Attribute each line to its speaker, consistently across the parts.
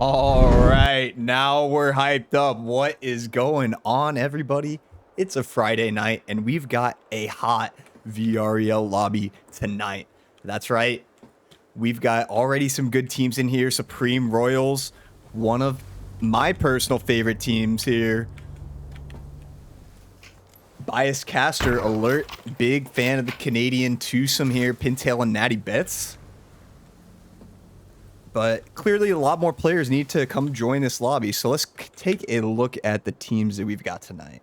Speaker 1: All right, now we're hyped up. What is going on, everybody? It's a Friday night, and we've got a hot VREL lobby tonight. That's right. We've got already some good teams in here. Supreme Royals, one of my personal favorite teams here. Bias Caster alert. Big fan of the Canadian twosome here. Pintail and Natty Bets. But clearly a lot more players need to come join this lobby. So let's take a look at the teams that we've got tonight.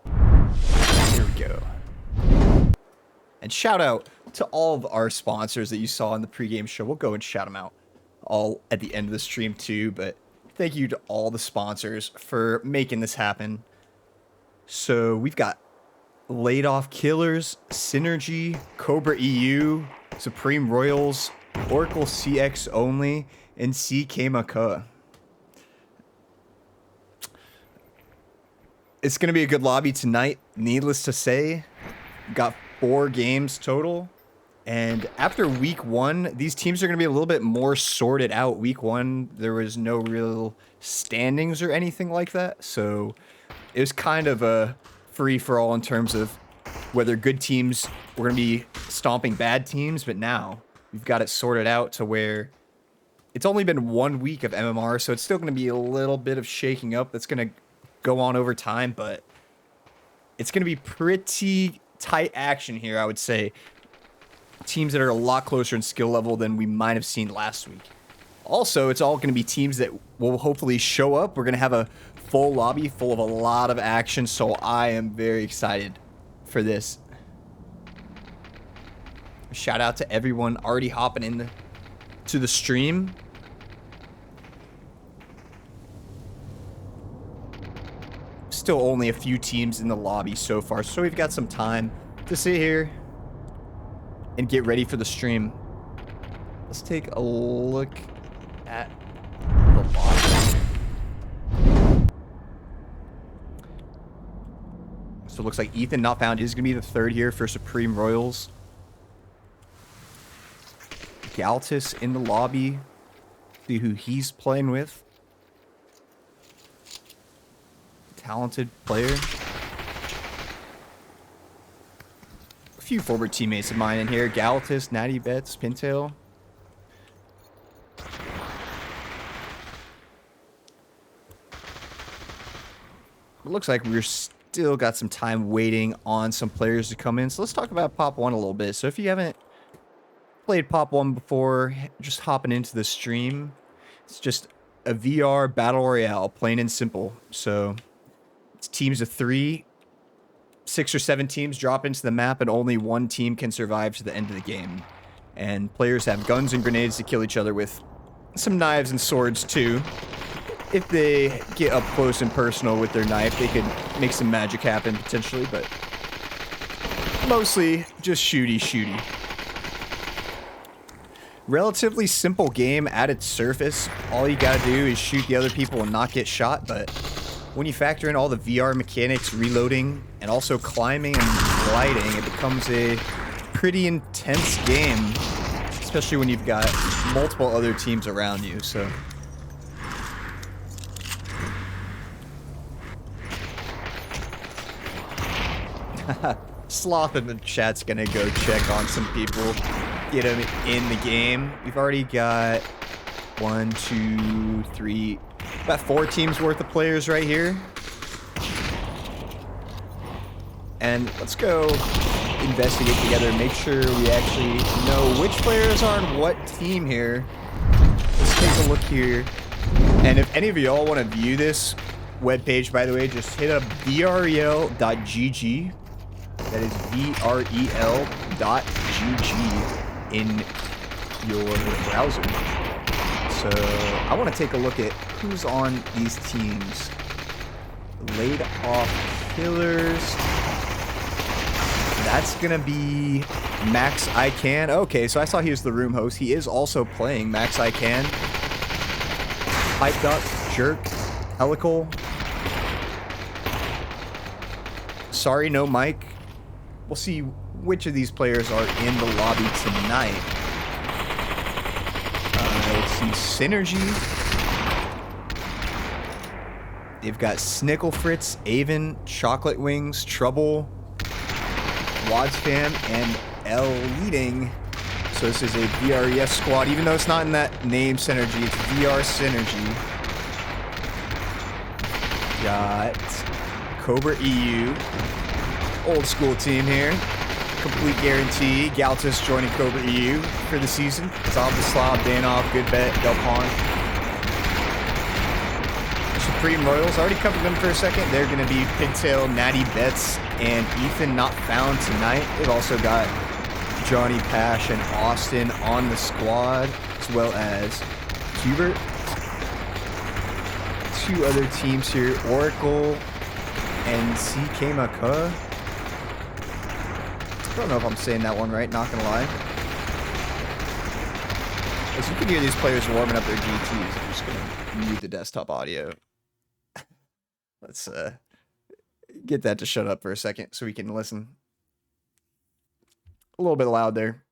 Speaker 1: Here we go. And shout out to all of our sponsors that you saw in the pregame show. We'll go and shout them out all at the end of the stream too. But thank you to all the sponsors for making this happen. So we've got Laid Off Killers, Synergy, Cobra EU, Supreme Royals, Oracle CX only, and CK Maka. It's going to be a good lobby tonight. Needless to say, got 4 games total. And after week 1, these teams are going to be a little bit more sorted out. Week 1, there was no real standings or anything like that. So it was kind of a free-for-all in terms of whether good teams were going to be stomping bad teams. But now we've got it sorted out to where it's only been 1 week of MMR, so it's still going to be a little bit of shaking up that's going to go on over time, but it's going to be pretty tight action here, I would say. Teams that are a lot closer in skill level than we might have seen last week. Also, it's all going to be teams that will hopefully show up. We're going to have a full lobby full of a lot of action, so I am very excited for this. Shout out to everyone already hopping in to the stream. Still only a few teams in the lobby so far, so we've got some time to sit here and get ready for the stream. Let's take a look at the lobby. So it looks like Ethan not found is going to be the third here for Supreme Royals. Galtis in the lobby. See who he's playing with. Talented player. A few former teammates of mine in here. Galtis, Natty Bets, Pintail. It looks like we're still got some time waiting on some players to come in. So let's talk about Pop 1 a little bit. So if you haven't played Pop 1 before, just hopping into the stream, it's just a VR battle royale, plain and simple. So it's teams of 3, 6 or 7 teams drop into the map, and only one team can survive to the end of the game. And players have guns and grenades to kill each other with, some knives and swords too. If they get up close and personal with their knife, they could make some magic happen potentially, but mostly just shooty. Relatively simple game at its surface. All you gotta do is shoot the other people and not get shot, but when you factor in all the VR mechanics, reloading, and also climbing and gliding, it becomes a pretty intense game, especially when you've got multiple other teams around you, so. Sloth in the chat's gonna go check on some people. Get them in the game. We've already got 1, 2, 3, about 4 teams worth of players right here. And let's go investigate together, make sure we actually know which players are on what team here. Let's take a look here. And if any of y'all want to view this webpage, by the way, just hit up vrel.gg. That is vrel.gg in your browser. So I want to take a look at who's on these teams. Laid Off Killers. That's going to be Max I Can. Okay, so I saw he was the room host. He is also playing Max I Can. Hyped Up, Jerk, Helical. Sorry, no mic. We'll see which of these players are in the lobby tonight. Let's see Synergy. They've got Snickle Fritz, Avon, Chocolate Wings, Trouble, Wads Fam, and L leading. So this is a VRES squad, even though it's not in that name Synergy, it's VR Synergy. Got Cobra EU, old school team here. Complete guarantee. Galtus joining Cobra EU for the season. Zob the Slob, Danov, Good Bet, Del Pond. Supreme Royals, already covered them for a second. They're going to be Pigtail, Natty Betts, and Ethan not found tonight. They've also got Johnny Pash and Austin on the squad, as well as Hubert. Two other teams here, Oracle and CK Maka. I don't know if I'm saying that one right, not gonna lie. As you can hear these players warming up their GTs, I'm just gonna mute the desktop audio. Let's get that to shut up for a second so we can listen. A little bit loud there.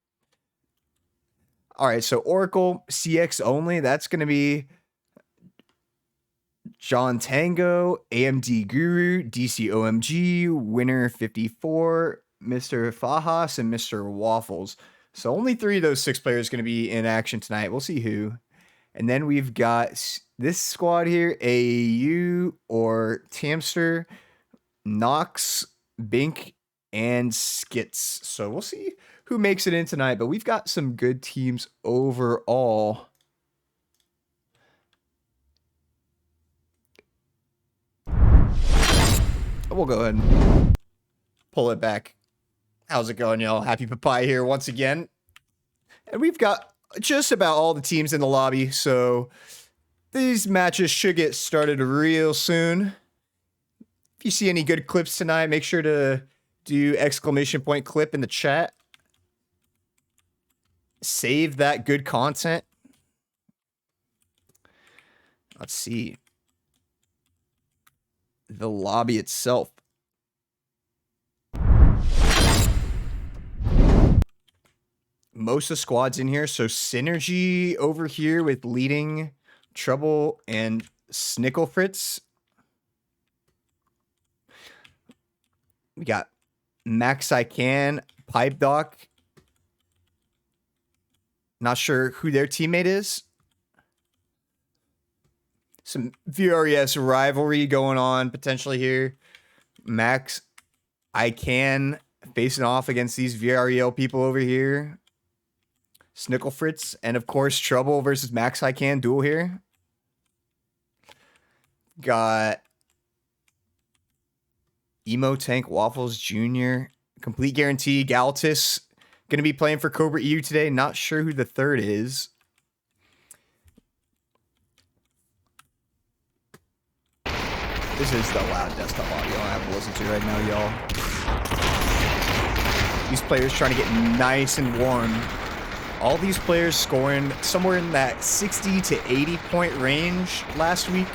Speaker 1: All right, so Oracle CX only. That's going to be John Tango, AMD Guru, DC OMG, Winner 54, Mr. Fajas, and Mr. Waffles. So only 3 of those 6 players going to be in action tonight. We'll see who. And then we've got this squad here, AAU or Tamster, Nox, Bink, and Skits. So we'll see who makes it in tonight, but we've got some good teams overall. We'll go ahead and pull it back. How's it going, y'all? Happypapaya here once again. And we've got just about all the teams in the lobby, so these matches should get started real soon. If you see any good clips tonight, make sure to do !clip in the chat. Save that good content. Let's see. The lobby itself. Most of the squads in here. So Synergy over here with leading Trouble and Snickle Fritz. We got Max I Can, Pipe Doc. Not sure who their teammate is. Some VRES rivalry going on potentially here. Max I Can facing off against these VREL people over here. Snickle Fritz, and of course Trouble versus Max I Can duel here. Got Emo Tank Waffles Jr. Complete guarantee. Galtus going to be playing for Cobra EU today. Not sure who the third is. This is the loud desktop audio I have to listen to right now, y'all. These players trying to get nice and warm. All these players scoring somewhere in that 60 to 80 point range last week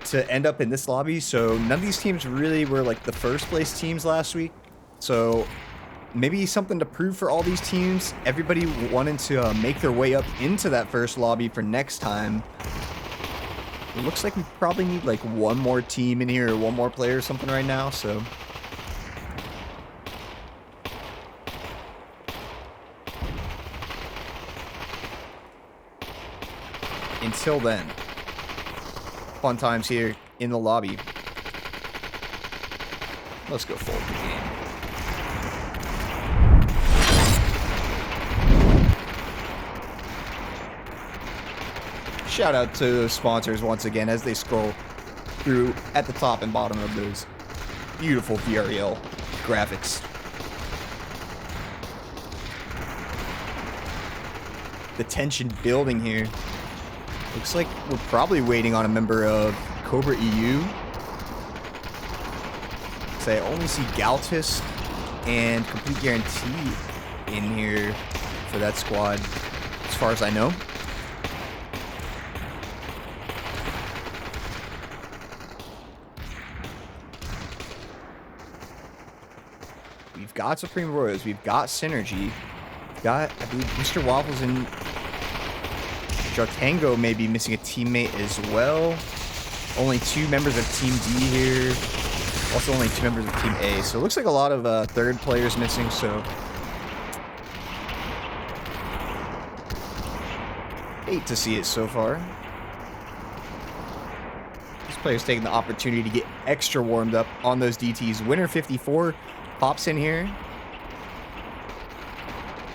Speaker 1: to end up in this lobby. So none of these teams really were like the first place teams last week. So maybe something to prove for all these teams. Everybody wanting to make their way up into that first lobby for next time. It looks like we probably need like one more team in here or one more player or something right now. So until then, fun times here in the lobby. Let's go forward the game. Shout out to the sponsors once again as they scroll through at the top and bottom of those beautiful VREL graphics. The tension building here. Looks like we're probably waiting on a member of Cobra EU. So I only see Galtus and Complete Guarantee in here for that squad, as far as I know. We've got Supreme Royals, we've got Synergy, we've got, I believe, Mr. Waffles and Jartango may be missing a teammate as well. Only 2 members of Team D here. Also only 2 members of Team A. So it looks like a lot of third players missing, so... hate to see it so far. This player's taking the opportunity to get extra warmed up on those DTs. Winner 54 pops in here.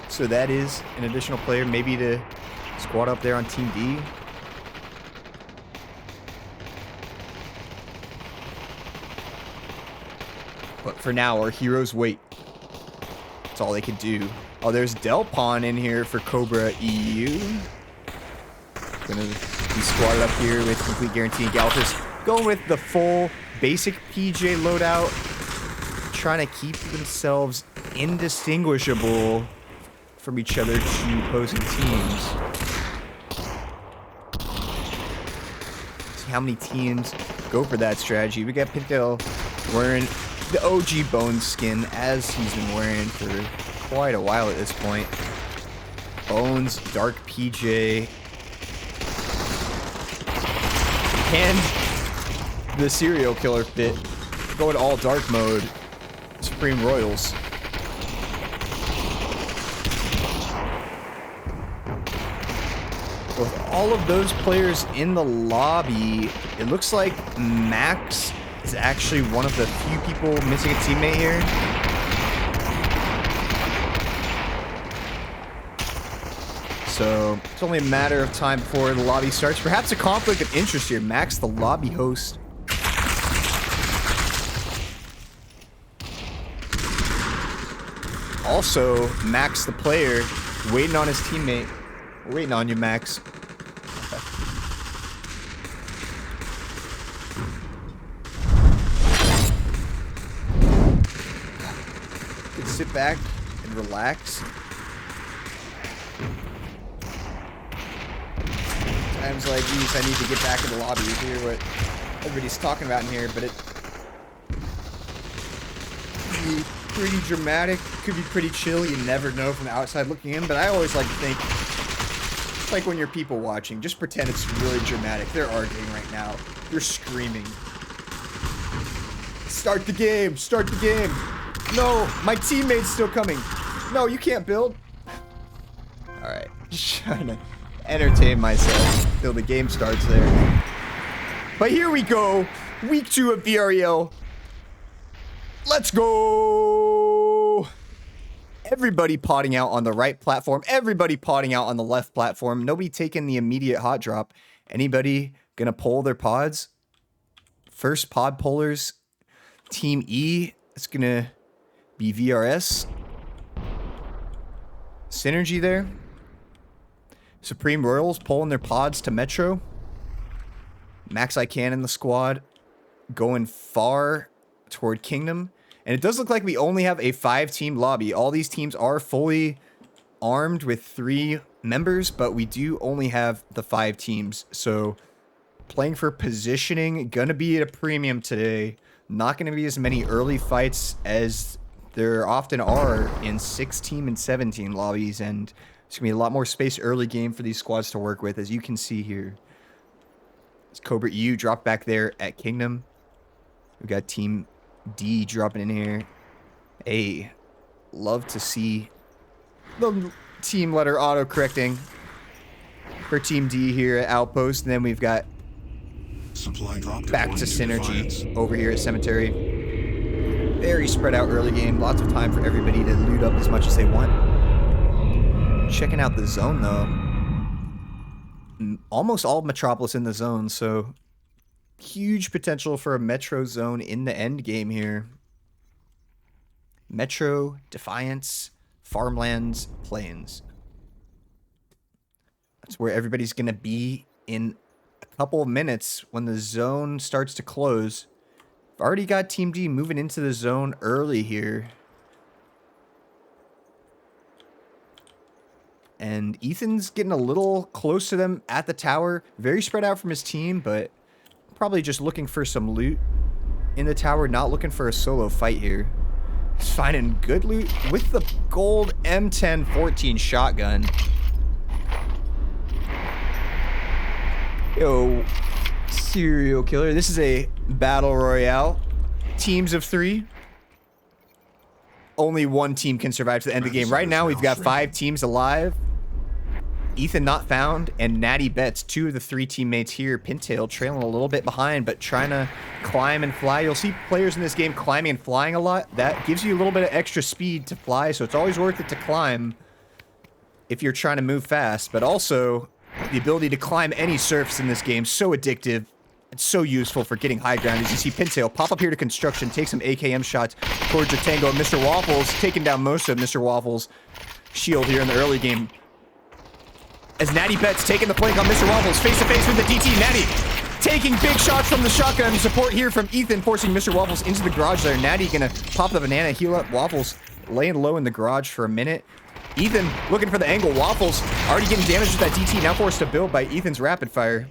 Speaker 1: So that is an additional player maybe to squad up there on Team D. But for now, our heroes wait. That's all they can do. Oh, there's Delpon in here for Cobra EU. Gonna be squatted up here with complete guarantee. Galthus going with the full basic PJ loadout. Trying to keep themselves indistinguishable from each other to opposing teams. See how many teams go for that strategy. We got Pintel wearing the OG Bones skin, as he's been wearing for quite a while at this point. Bones, Dark PJ, and the serial killer fit. Going all dark mode. Supreme Royals. With all of those players in the lobby, it looks like Max is actually one of the few people missing a teammate here. So it's only a matter of time before the lobby starts. Perhaps a conflict of interest here. Max, the lobby host. Also, Max, the player, waiting on his teammate. We're waiting on you, Max. You can sit back and relax. Times like these, I need to get back in the lobby to hear what everybody's talking about in here, but it could be pretty dramatic, could be pretty chill. You never know from the outside looking in, but I always like to think it's like when you're people watching, just pretend it's really dramatic. They're arguing right now. They're screaming. Start the game! Start the game! No! My teammate's still coming! No, you can't build! Alright. Just trying to entertain myself till the game starts there. But here we go! Week 2 of VREL. Let's go! Everybody potting out on the right platform. Everybody potting out on the left platform. Nobody taking the immediate hot drop. Anybody gonna pull their pods? First pod pullers. Team E. It's gonna be VRS. Synergy there. Supreme Royals pulling their pods to Metro. Max I Can in the squad. Going far toward Kingdom. And it does look like we only have a 5-team lobby. All these teams are fully armed with 3 members, but we do only have the 5 teams. So playing for positioning, gonna be at a premium today. Not gonna be as many early fights as there often are in 6-team and 7-team lobbies, and it's gonna be a lot more space early game for these squads to work with, as you can see here. It's Cobra EU dropped back there at Kingdom. We got Team D dropping in here. Hey, love to see the team letter auto-correcting for Team D here at Outpost. And then we've got back to Synergy over here at Cemetery. Very spread out early game. Lots of time for everybody to loot up as much as they want. Checking out the zone, though. Almost all Metropolis in the zone, so huge potential for a Metro zone in the end game here. Metro, Defiance, Farmlands, Plains. That's where everybody's going to be in a couple of minutes when the zone starts to close. I've already got Team D moving into the zone early here. And Ethan's getting a little close to them at the tower. Very spread out from his team, but probably just looking for some loot in the tower. Not looking for a solo fight here. He's finding good loot with the gold M1014 shotgun. Yo, serial killer. This is a battle royale. Teams of 3. Only one team can survive to the end of the game. Right now, we've got 5 teams alive. Ethan not found, and Natty Betts, 2 of the 3 teammates here. Pintail trailing a little bit behind, but trying to climb and fly. You'll see players in this game climbing and flying a lot. That gives you a little bit of extra speed to fly, so it's always worth it to climb if you're trying to move fast. But also, the ability to climb any surface in this game, so addictive. It's so useful for getting high ground. As you see Pintail pop up here to construction, take some AKM shots towards Jatango. And Mr. Waffles taking down most of Mr. Waffles' shield here in the early game. As Natty Betts taking the flank on Mr. Waffles, face-to-face with the DT. Natty taking big shots from the shotgun. Support here from Ethan, forcing Mr. Waffles into the garage there. Natty gonna pop the banana, heal up. Waffles laying low in the garage for a minute. Ethan looking for the angle. Waffles already getting damaged with that DT, now forced to build by Ethan's rapid fire.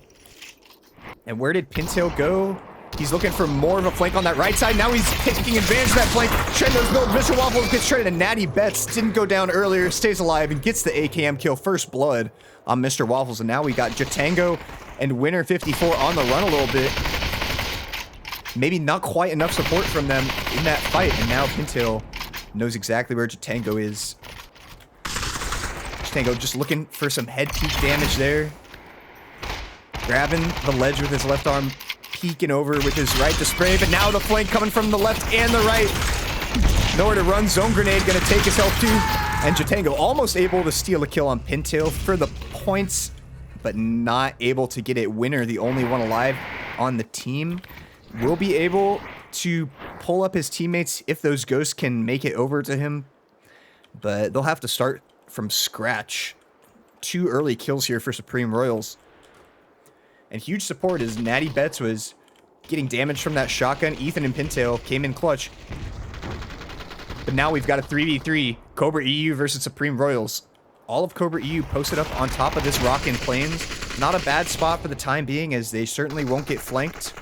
Speaker 1: And where did Pintail go? He's looking for more of a flank on that right side. Now he's taking advantage of that flank. Shredding those builds. Mr. Waffles gets shredded, and Natty Betts didn't go down earlier, stays alive, and gets the AKM kill. First blood on Mr. Waffles. And now we got Jatango and Winner 54 on the run a little bit. Maybe not quite enough support from them in that fight. And now Pintail knows exactly where Jatango is. Jatango just looking for some head peek damage there. Grabbing the ledge with his left arm, peeking over with his right to spray, but now the flank coming from the left and the right. Nowhere to run, zone grenade gonna take his health too. And Jatango almost able to steal a kill on Pintail for the points, but not able to get it. Winner, the only one alive on the team, will be able to pull up his teammates if those ghosts can make it over to him, but they'll have to start from scratch. 2 early kills here for Supreme Royals. And huge support as Natty Betts was getting damage from that shotgun. Ethan and Pintail came in clutch. But now we've got a 3v3. Cobra EU versus Supreme Royals. All of Cobra EU posted up on top of this rock in plains. Not a bad spot for the time being, as they certainly won't get flanked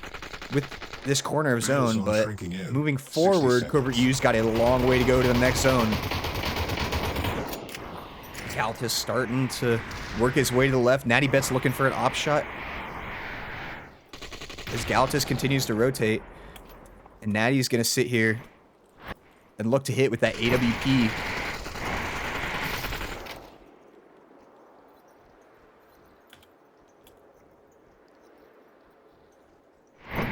Speaker 1: with this corner of zone. But moving forward, Cobra EU's got a long way to go to the next zone. Galtus starting to work his way to the left. Natty Betts looking for an op shot. As Galtus continues to rotate, and Natty's going to sit here and look to hit with that AWP.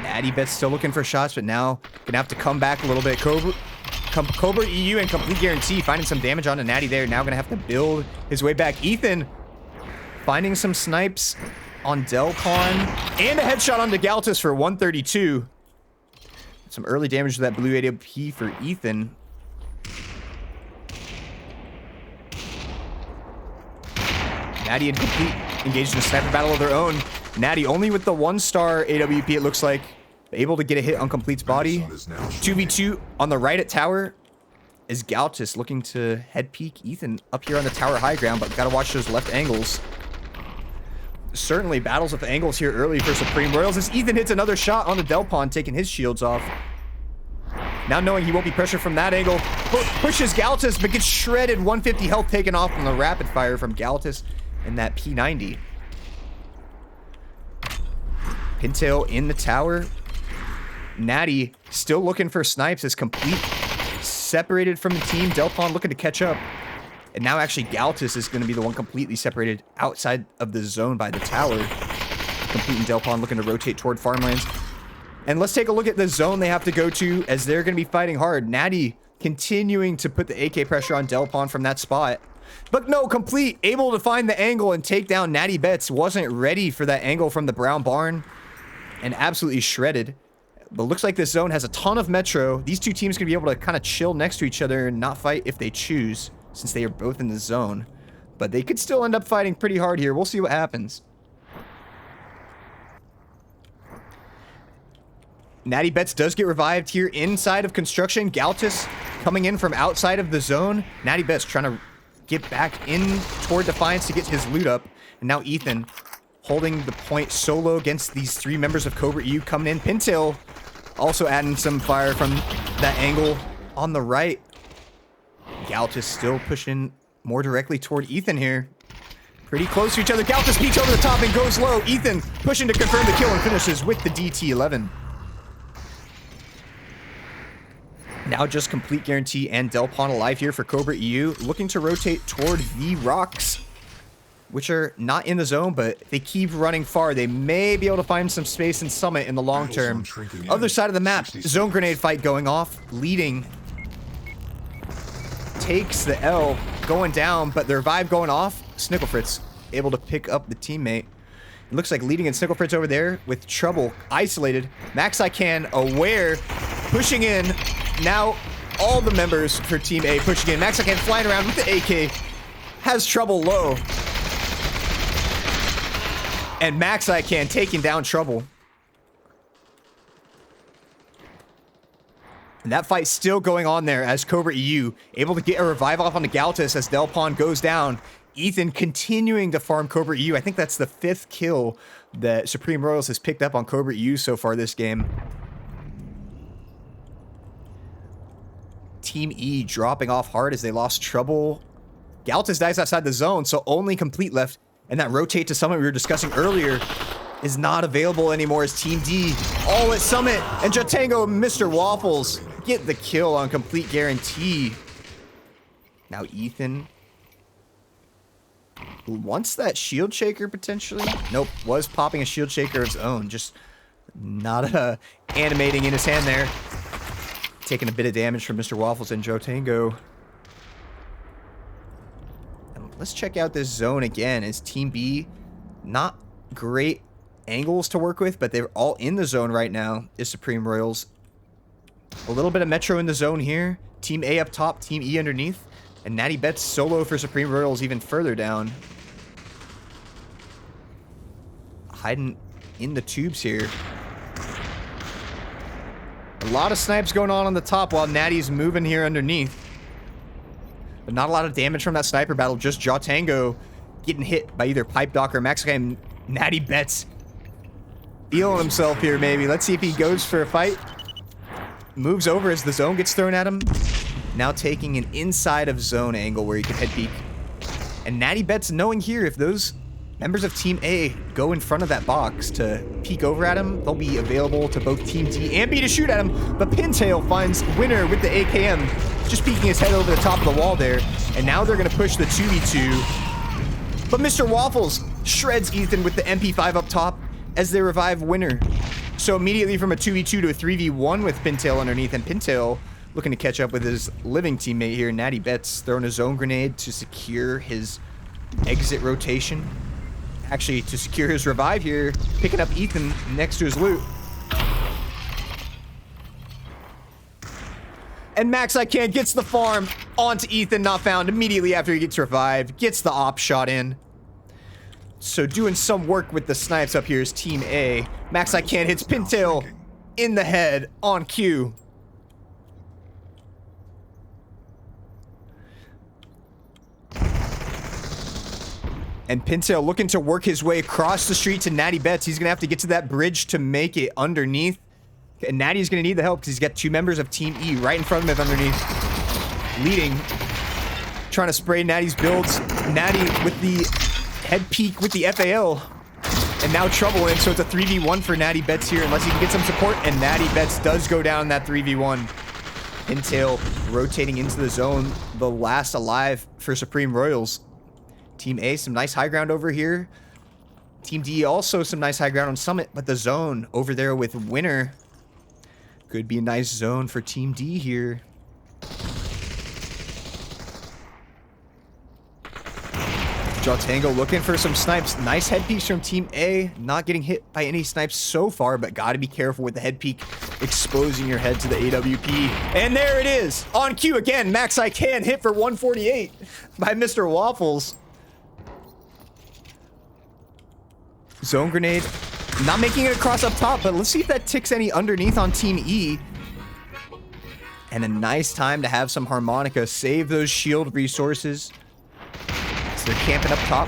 Speaker 1: Natty Betts still looking for shots, but now going to have to come back a little bit. Cobra EU and Complete Guarantee finding some damage on a Natty there. Now going to have to build his way back. Ethan finding some snipes on Delpon, and a headshot onto Galtus for 132. Some early damage to that blue AWP for Ethan. Natty and Complete engaged in a sniper battle of their own. Natty only with the 1-star AWP, it looks like, able to get a hit on Complete's body. 2v2 on the right at tower is Galtus looking to head peek Ethan up here on the tower high ground, but gotta watch those left angles. Certainly battles with angles here early for Supreme Royals as Ethan hits another shot on the Delpon, taking his shields off. Now knowing he won't be pressured from that angle, pushes Galtus, but gets shredded. 150 health taken off from the rapid fire from Galtus and that P90. Pintail in the tower. Natty still looking for snipes as Complete separated from the team. Delpon looking to catch up. And now actually Galtus is going to be the one completely separated outside of the zone by the tower. Complete and Delpon looking to rotate toward farmlands. And let's take a look at the zone they have to go to as they're going to be fighting hard. Natty continuing to put the AK pressure on Delpon from that spot. But no, Complete able to find the angle and take down Natty Betts. Wasn't ready for that angle from the Brown Barn. And absolutely shredded. But looks like this zone has a ton of metro. These two teams can be able to kind of chill next to each other and not fight if they choose, since they are both in the zone. But they could still end up fighting pretty hard here. We'll see what happens. Natty Betts does get revived here inside of construction. Galtus coming in from outside of the zone. Natty Betts trying to get back in toward Defiance to get his loot up. And now Ethan holding the point solo against these 3 members of Cobra EU coming in. Pintail also adding some fire from that angle on the right. Galtus still pushing more directly toward Ethan here. Pretty close to each other. Galtas peeks over the top and goes low. Ethan pushing to confirm the kill and finishes with the DT11. Now just complete guarantee and Delpon alive here for Cobra EU. Looking to rotate toward the rocks, which are not in the zone, but they keep running far. They may be able to find some space in Summit in the long term. Other side of the map, zone grenade fight going off. Leading takes the L, going down, but the revive going off. Snicklefritz able to pick up the teammate. It looks like Leading and Snicklefritz over there with trouble. Isolated. Max I Can aware. Pushing in. Now all the members for Team A pushing in. Max I Can flying around with the AK. Has trouble low. And Max I Can taking down Trouble. And that fight's still going on there as Cobra EU able to get a revive off on the Galtas as Delpon goes down. Ethan continuing to farm Cobra EU. I think that's the 5th kill that Supreme Royals has picked up on Cobra EU so far this game. Team E dropping off hard as they lost Trouble. Galtas dies outside the zone, so only Complete left. And that rotate to Summit we were discussing earlier is not available anymore as Team D all at Summit. And Jatango Mr. Waffles get the kill on Complete Guarantee. Now Ethan wants that shield shaker potentially. Nope, was popping a shield shaker of his own. Just not animating in his hand there. Taking a bit of damage from Mr. Waffles and Jotango. Let's check out this zone again. As Team B, not great angles to work with, but they're all in the zone right now, is Supreme Royals. A little bit of Metro in the zone here. Team A up top, Team E underneath. And Natty Betts solo for Supreme Royals even further down. Hiding in the tubes here. A lot of snipes going on the top while Natty's moving here underneath. But not a lot of damage from that sniper battle. Just Jatango getting hit by either Pipe Doc or Max and Natty Betts feeling himself here maybe. Let's see if he goes for a fight. Moves over as the zone gets thrown at him. Now taking an inside of zone angle where he can head peek. And Natty Betts knowing here if those members of Team A go in front of that box to peek over at him, they'll be available to both Team D and B to shoot at him. But Pintail finds Winner with the AKM, just peeking his head over the top of the wall there. And now they're going to push the 2v2. But Mr. Waffles shreds Ethan with the MP5 up top as they revive Winner. So immediately from a 2v2 to a 3v1 with Pintail underneath. And Pintail looking to catch up with his living teammate here, Natty Betts, throwing a zone grenade to secure his exit rotation. Actually, to secure his revive here, picking up Ethan next to his loot. And Max I Can gets the farm onto Ethan, not found immediately after he gets revived. Gets the op shot in. So doing some work with the snipes up here is Team A. Max I Can hits Pintail in the head on cue. And Pintail looking to work his way across the street to Natty Betts. He's going to have to get to that bridge to make it underneath. And Natty's going to need the help because he's got 2 members of Team E right in front of him underneath. Leading. Trying to spray Natty's builds. Natty with the head peek with the FAL. And now Trouble in, so it's a 3v1 for Natty Betts here unless he can get some support. And Natty Betts does go down that 3v1. Pintail rotating into the zone. The last alive for Supreme Royals. Team A, some nice high ground over here. Team D, also some nice high ground on Summit, but the zone over there with Winner could be a nice zone for Team D here. Jatango looking for some snipes. Nice head peeks from Team A. Not getting hit by any snipes so far, but got to be careful with the head peek, exposing your head to the AWP. And there it is. On cue again. Max I Can hit for 148 by Mr. Waffles. Zone grenade. Not making it across up top, but let's see if that ticks any underneath on Team E. And a nice time to have some harmonica. Save those shield resources. So they're camping up top.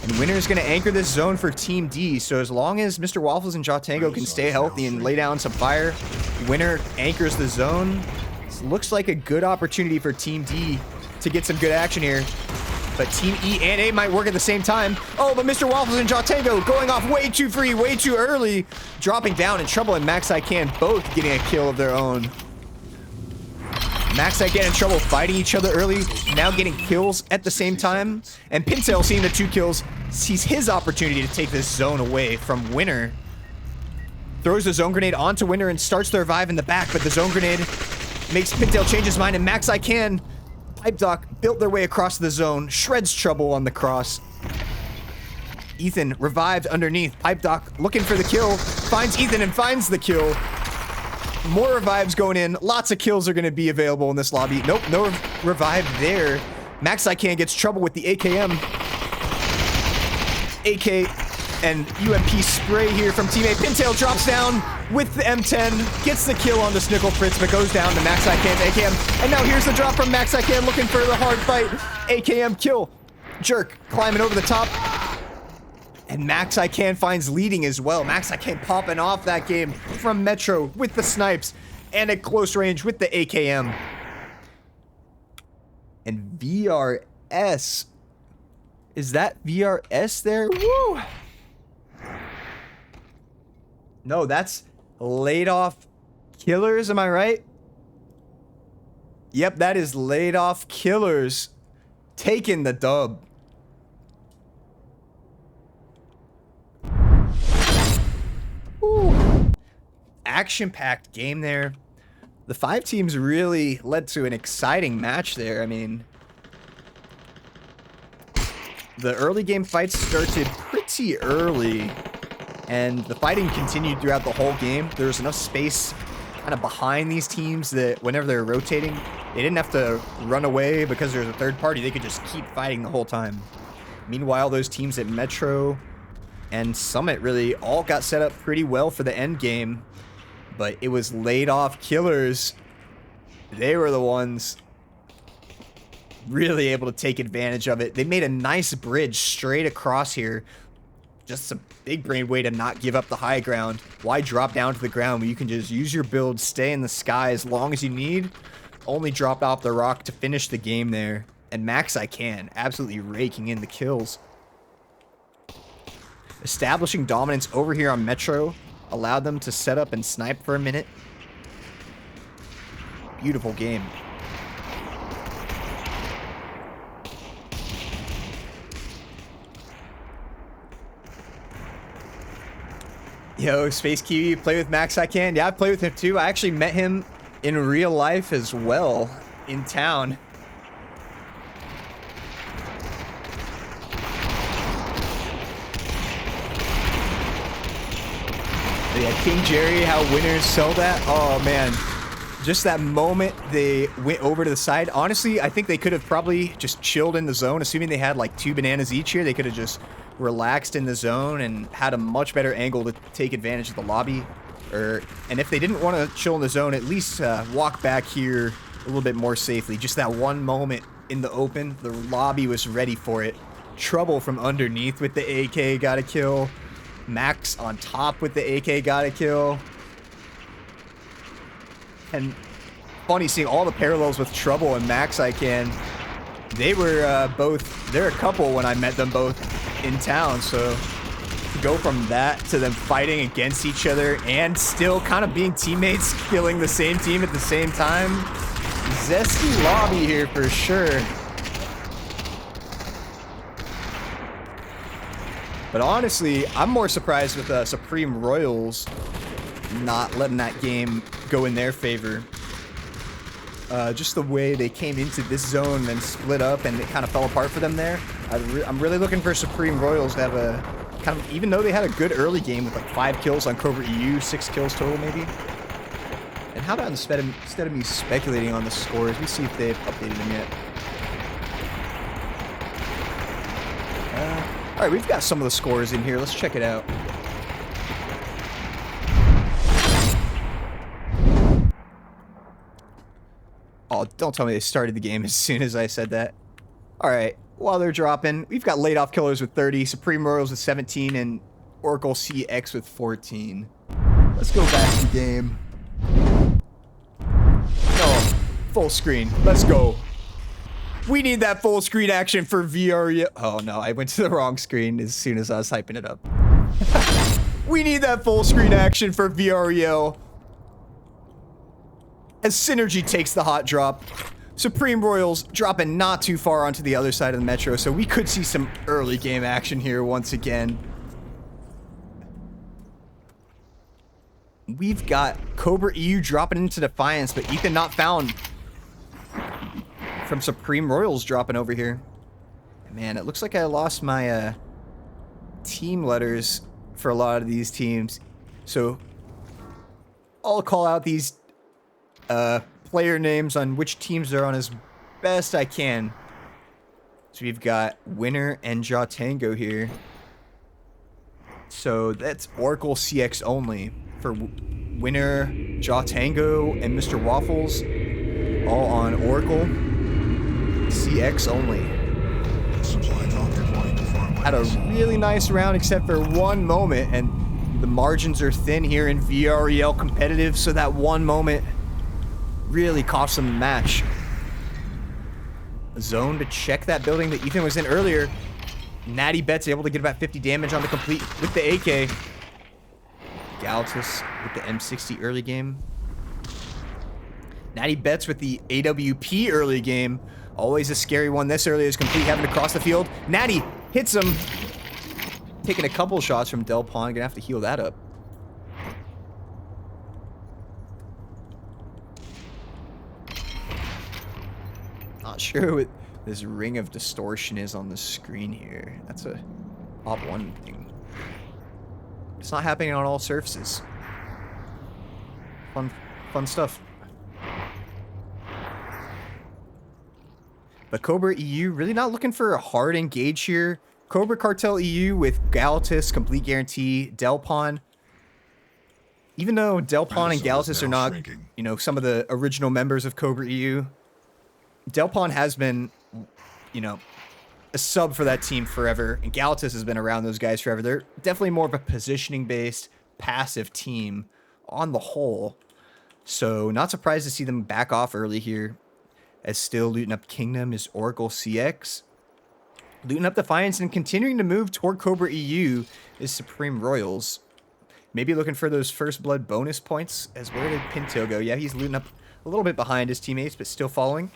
Speaker 1: And Winner's going to anchor this zone for Team D. So as long as Mr. Waffles and Jatango can stay healthy and lay down some fire, Winner anchors the zone. This looks like a good opportunity for Team D to get some good action here. But Team E and A might work at the same time. Oh, but Mr. Waffles and Jatango going off way too free, way too early. Dropping down, and Trouble and Max I Can both getting a kill of their own. Max I Can and Trouble fighting each other early, now getting kills at the same time. And Pintail seeing the 2 kills, sees his opportunity to take this zone away from Winner. Throws the zone grenade onto Winner and starts to revive in the back, but the zone grenade makes Pintail change his mind, and Max I Can, Pipe Doc built their way across the zone, shreds Trouble on the cross. Ethan revived underneath. Pipe Doc looking for the kill, finds Ethan and finds the kill. More revives going in. Lots of kills are going to be available in this lobby. Nope, no revive there. Max I Can gets Trouble with the AKM. AK and UMP spray here from teammate. Pintail drops down with the M10, gets the kill on the Snickle Fritz, but goes down to Max I Can's AKM. And now here's the drop from Max I Can, looking for the hard fight. AKM kill. Jerk climbing over the top. And Max I Can finds leading as well. Max I Can popping off that game from Metro with the snipes and at close range with the AKM. And VRS. Is that VRS there? Woo! No, that's laid off killers, am I right? Yep, that is laid off killers taking the dub. Ooh. Action-packed game there. The 5 teams really led to an exciting match there. I mean, the early game fights started pretty early, and the fighting continued throughout the whole game. There was enough space kind of behind these teams that whenever they're rotating, they didn't have to run away because there's a third party. They could just keep fighting the whole time. Meanwhile, those teams at Metro and Summit really all got set up pretty well for the end game, but it was laid off killers. They were the ones really able to take advantage of it. They made a nice bridge straight across here. Just a big brain way to not give up the high ground. Why drop down to the ground when you can just use your build, stay in the sky as long as you need? Only drop off the rock to finish the game there. And Max I Can, absolutely raking in the kills. Establishing dominance over here on Metro allowed them to set up and snipe for a minute. Beautiful game. Yo, Space Kiwi, play with Max I Can. Yeah, I play with him too. I actually met him in real life as well, in town. Yeah, King Jerry, how winners sell that. Oh man, just that moment they went over to the side. Honestly, I think they could have probably just chilled in the zone, assuming they had like 2 bananas each here. They could have just relaxed in the zone and had a much better angle to take advantage of the lobby. And if they didn't want to chill in the zone, at least walk back here a little bit more safely. Just that one moment in the open, the lobby was ready for it. Trouble from underneath with the AK got a kill. Max on top with the AK got a kill. And funny seeing all the parallels with Trouble and Max I Can. They were they're a couple when I met them both in town, so to go from that to them fighting against each other and still kind of being teammates, killing the same team at the same time. Zesty lobby here for sure. But honestly, I'm more surprised with Supreme Royals not letting that game go in their favor. Just the way they came into this zone and split up and it kind of fell apart for them there. I'm really looking for Supreme Royals to have a kind of, even though they had a good early game with like 5 kills on Covert EU, 6 kills total maybe. And how about instead of me speculating on the scores, we see if they've updated them yet. All right, we've got some of the scores in here. Let's check it out. Oh, don't tell me they started the game as soon as I said that. All right, while they're dropping, we've got laid off killers with 30, Supreme Royals with 17, and Oracle CX with 14. Let's go back to the game. No, full screen. Let's go. We need that full screen action for VREL. Oh no, I went to the wrong screen as soon as I was hyping it up. We need that full screen action for VREL. As Synergy takes the hot drop. Supreme Royals dropping not too far onto the other side of the Metro, so we could see some early game action here once again. We've got Cobra EU dropping into Defiance, but Ethan not found. From Supreme Royals dropping over here. Man, it looks like I lost my team letters for a lot of these teams. So I'll call out these player names on which teams they're on as best I can. So we've got Winner and Jaw Tango here. So that's Oracle CX only. For Winner, Jaw Tango, and Mr. Waffles, all on Oracle CX only. Had a really nice round except for one moment, and the margins are thin here in VREL competitive, so that one moment really cost them the match. A zone to check that building that Ethan was in earlier. Natty Bet's able to get about 50 damage on the complete with the AK. Galtus with the M60 early game. Natty Bet's with the AWP early game. Always a scary one this early as complete having to cross the field. Natty hits him. Taking a couple shots from Del Pon. Gonna have to heal that up. Not sure what this ring of distortion is on the screen here. That's a top one thing. It's not happening on all surfaces. Fun stuff. But Cobra EU really not looking for a hard engage here. Cobra Cartel EU with Galtus, complete guarantee, Delpon. Even though Delpon and Galtus are not, you know, some of the original members of Cobra EU, Delpon has been, you know, a sub for that team forever, and Galtus has been around those guys forever. They're definitely more of a positioning-based, passive team on the whole. So not surprised to see them back off early here, as still looting up Kingdom is Oracle CX. Looting up Defiance and continuing to move toward Cobra EU is Supreme Royals. Maybe looking for those first blood bonus points, as where did Pintail go? Yeah, he's looting up a little bit behind his teammates, but still following.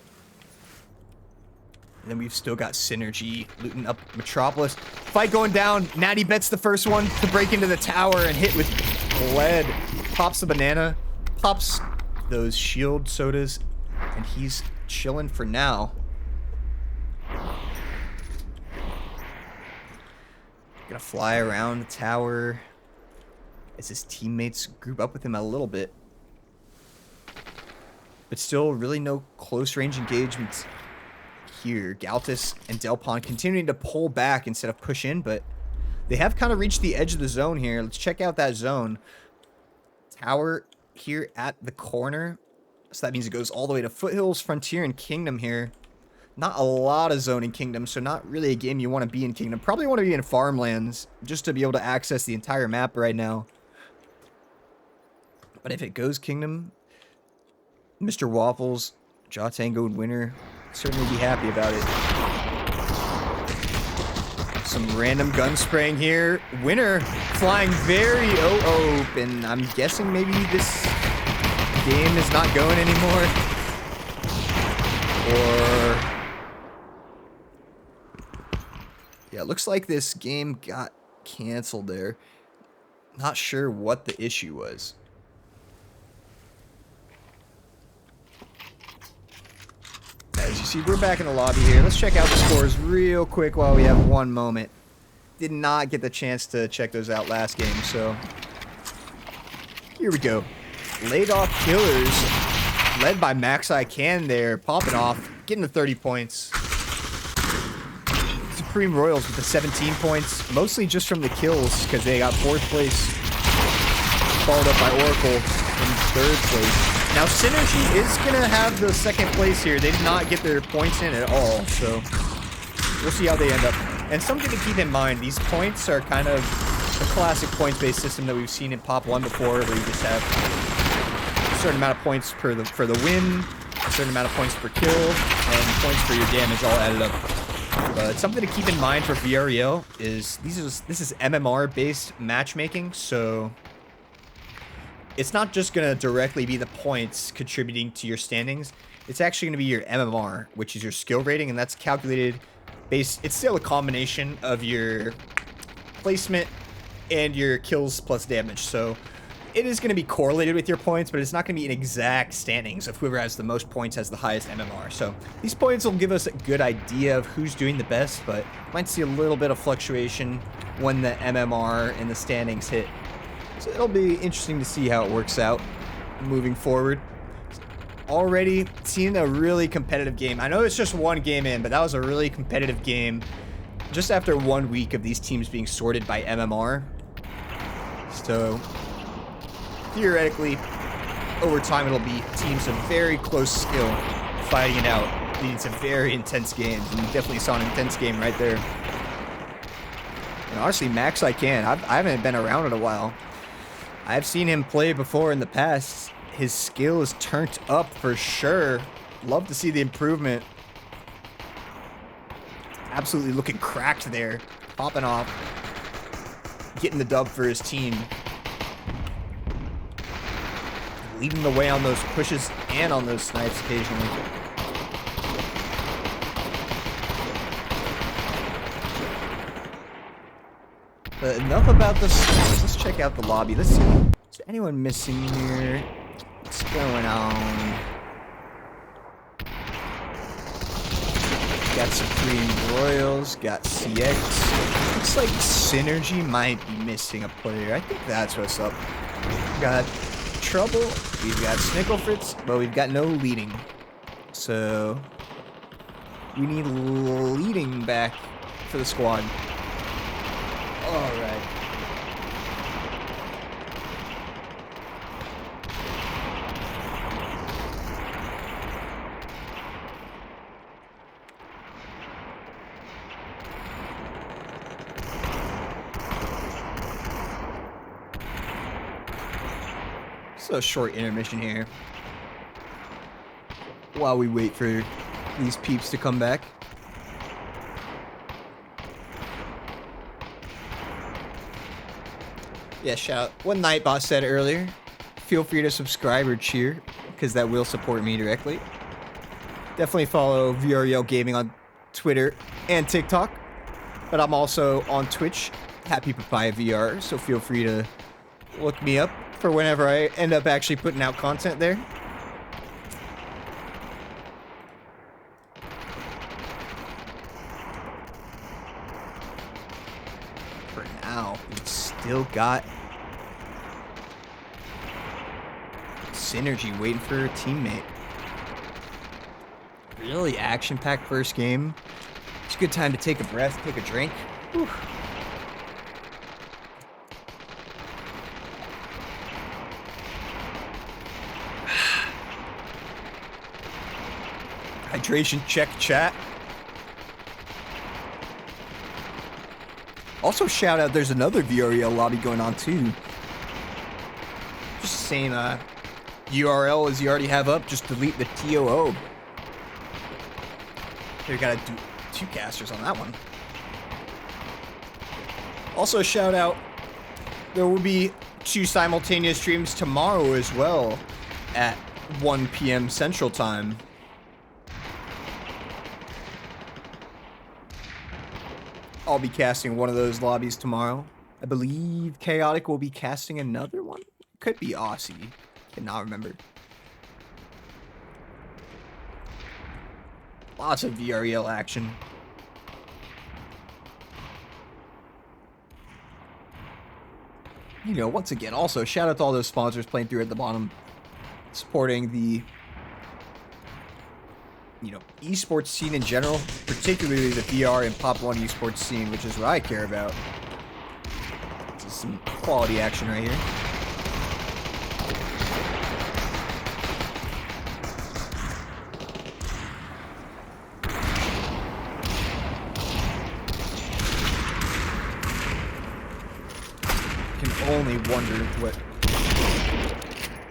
Speaker 1: And then we've still got Synergy looting up Metropolis. Fight going down. Natty Bet's the first one to break into the tower and hit with lead. Pops the banana. Pops those shield sodas. And he's chilling for now. Gonna fly around the tower as his teammates group up with him a little bit. But still really no close range engagements here. Galtus and Delpon continuing to pull back instead of push in, but they have kind of reached the edge of the zone here. Let's check out that zone. Tower here at the corner. So that means it goes all the way to Foothills, Frontier, and Kingdom here. Not a lot of zone in Kingdom, so not really a game you want to be in Kingdom. Probably want to be in Farmlands just to be able to access the entire map right now. But if it goes Kingdom, Mr. Waffles, Jaw Tango, and Winner certainly be happy about it. Some random gun spraying here. Winner flying very open. I'm guessing maybe this game is not going anymore. Or yeah, it looks like this game got canceled there. Not sure what the issue was. As you see, we're back in the lobby here. Let's check out the scores real quick while we have one moment. Did not get the chance to check those out last game, so here we go. Laid off killers, led by Max I Can there, popping off, getting to 30 points. Supreme Royals with the 17 points, mostly just from the kills because they got 4th place, followed up by Oracle in 3rd place. Now, Synergy is going to have the 2nd place here. They did not get their points in at all, so we'll see how they end up. And something to keep in mind, these points are kind of a classic points-based system that we've seen in Pop 1 before, where you just have a certain amount of points for the win, a certain amount of points per kill and points for your damage all added up. But something to keep in mind for VREL is this is MMR-based matchmaking, so it's not just going to directly be the points contributing to your standings. It's actually going to be your MMR, which is your skill rating, and that's calculated based... It's still a combination of your placement and your kills plus damage, so it is going to be correlated with your points, but it's not going to be an exact standings of whoever has the most points has the highest MMR. So these points will give us a good idea of who's doing the best, but might see a little bit of fluctuation when the MMR and the standings hit. So it'll be interesting to see how it works out moving forward. Already seeing a really competitive game. I know it's just one game in, but that was a really competitive game just after 1 week of these teams being sorted by MMR. So theoretically, over time, it'll be teams of very close skill fighting it out, leading to very intense games. And you definitely saw an intense game right there. And honestly, Max I haven't been around in a while. I've seen him play before in the past. His skill is turned up for sure. Love to see the improvement. Absolutely looking cracked there. Popping off. Getting the dub for his team. Leading the way on those pushes and on those snipes occasionally. But enough about the scores. Let's check out the lobby. Let's see. Is anyone missing here? What's going on? Got Supreme Royals. Got CX. Looks like Synergy might be missing a player. I think that's what's up. Got Trouble, we've got Snicklefritz, but we've got no leading. So we need leading back for the squad. Alright. A short intermission here while we wait for these peeps to come back. Yeah, shout out what Nightbot said earlier. Feel free to subscribe or cheer because that will support me directly. Definitely follow VREL Gaming on Twitter and TikTok, but I'm also on Twitch, Happypapaya VR, so feel free to look me up for whenever I end up actually putting out content there. For now, we've still got Synergy waiting for her teammate. Really action-packed first game. It's a good time to take a breath, take a drink. Whew. Hydration check chat. Also shout out, there's another VREL lobby going on too. Just saying URL as you already have up, just delete the TOO. You gotta do 2 casters on that one. Also shout out, there will be 2 simultaneous streams tomorrow as well at 1 p.m. Central Time. I'll be casting one of those lobbies tomorrow. I believe Chaotic will be casting another one. Could be Aussie. Cannot remember. Lots of VREL action. You know, once again, also shout out to all those sponsors playing through at the bottom, supporting the, you know, esports scene in general, particularly the VR and Pop 1 esports scene, which is what I care about. This is some quality action right here. Can only wonder what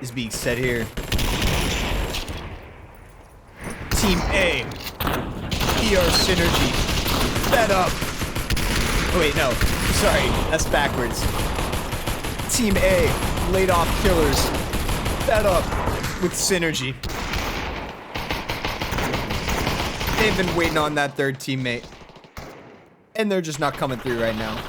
Speaker 1: is being said here. Team A. PR Synergy. Fed up. Oh, wait, no. Sorry, that's backwards. Team A. Laid off killers. Fed up with Synergy. They've been waiting on that third teammate. And they're just not coming through right now.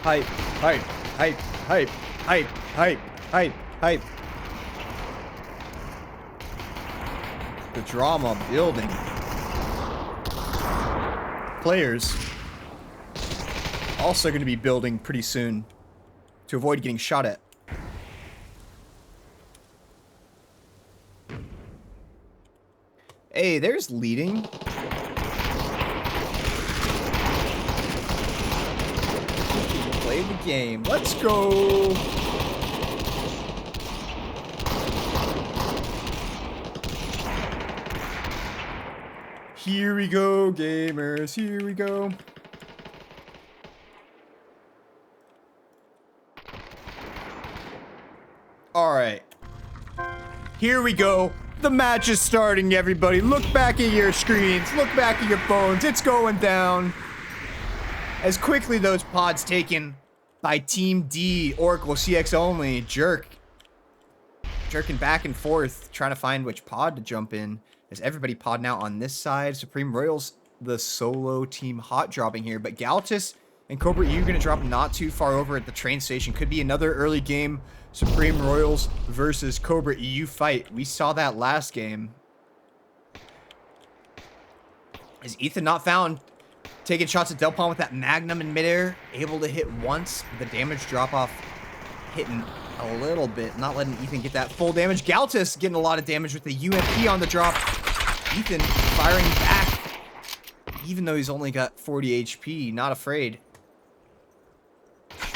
Speaker 1: Hype, hype, hype, hype, hype, hype, hype, hype. The drama building. Players also going to be building pretty soon to avoid getting shot at. Hey, there's leading. Play the game. Let's go. Here we go, gamers. Here we go. All right. Here we go. The match is starting, everybody. Look back at your screens. Look back at your phones. It's going down. As quickly those pods taken by Team D, Oracle CX only, jerking back and forth, trying to find which pod to jump in. As everybody pod now on this side. Supreme Royals, the solo team hot dropping here, but Galtus and Cobra EU going to drop not too far over at the train station. Could be another early game Supreme Royals versus Cobra EU fight. We saw that last game. Is Ethan not found? Taking shots at Delpon with that Magnum in midair. Able to hit once. The damage drop off hitting a little bit. Not letting Ethan get that full damage. Galtus getting a lot of damage with the UMP on the drop. Ethan firing back. Even though he's only got 40 HP. Not afraid.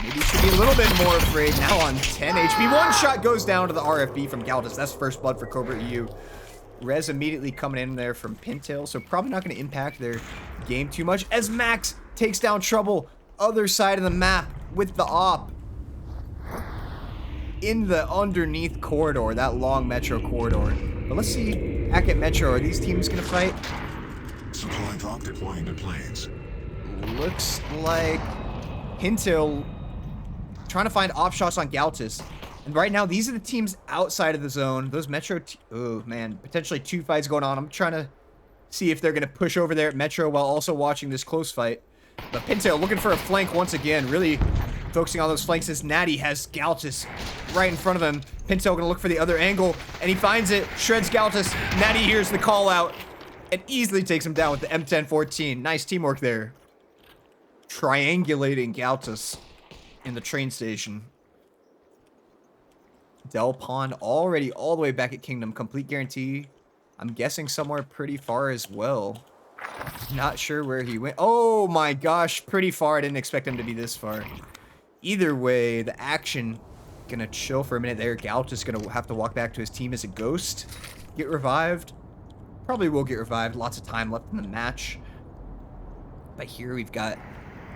Speaker 1: Maybe he should be a little bit more afraid now on 10 HP. One shot goes down to the RFB from Galtus. That's first blood for Cobra EU. Rez immediately coming in there from Pintail, so probably not going to impact their game too much. As Max takes down Trouble, other side of the map with the op. In the underneath corridor, that long Metro corridor. But let's see, back at Metro, are these teams going to fight?
Speaker 2: Supply drop deploying to planes.
Speaker 1: Looks like Pintail trying to find op shots on Galtus. And right now, these are the teams outside of the zone. Those Metro... oh, man. Potentially two fights going on. I'm trying to see if they're going to push over there at Metro while also watching this close fight. But Pintail looking for a flank once again. Really focusing on those flanks as Natty has Galtus right in front of him. Pintail going to look for the other angle. And he finds it. Shreds Galtus. Natty hears the call out. And easily takes him down with the M1014. Nice teamwork there. Triangulating Galtus in the train station. Delpon already all the way back at Kingdom. Complete guarantee. I'm guessing somewhere pretty far as well. Not sure where he went. Oh my gosh, pretty far. I didn't expect him to be this far. Either way, the action gonna chill for a minute there. Galtus gonna have to walk back to his team as a ghost. Get revived. Probably will get revived. Lots of time left in the match. But here we've got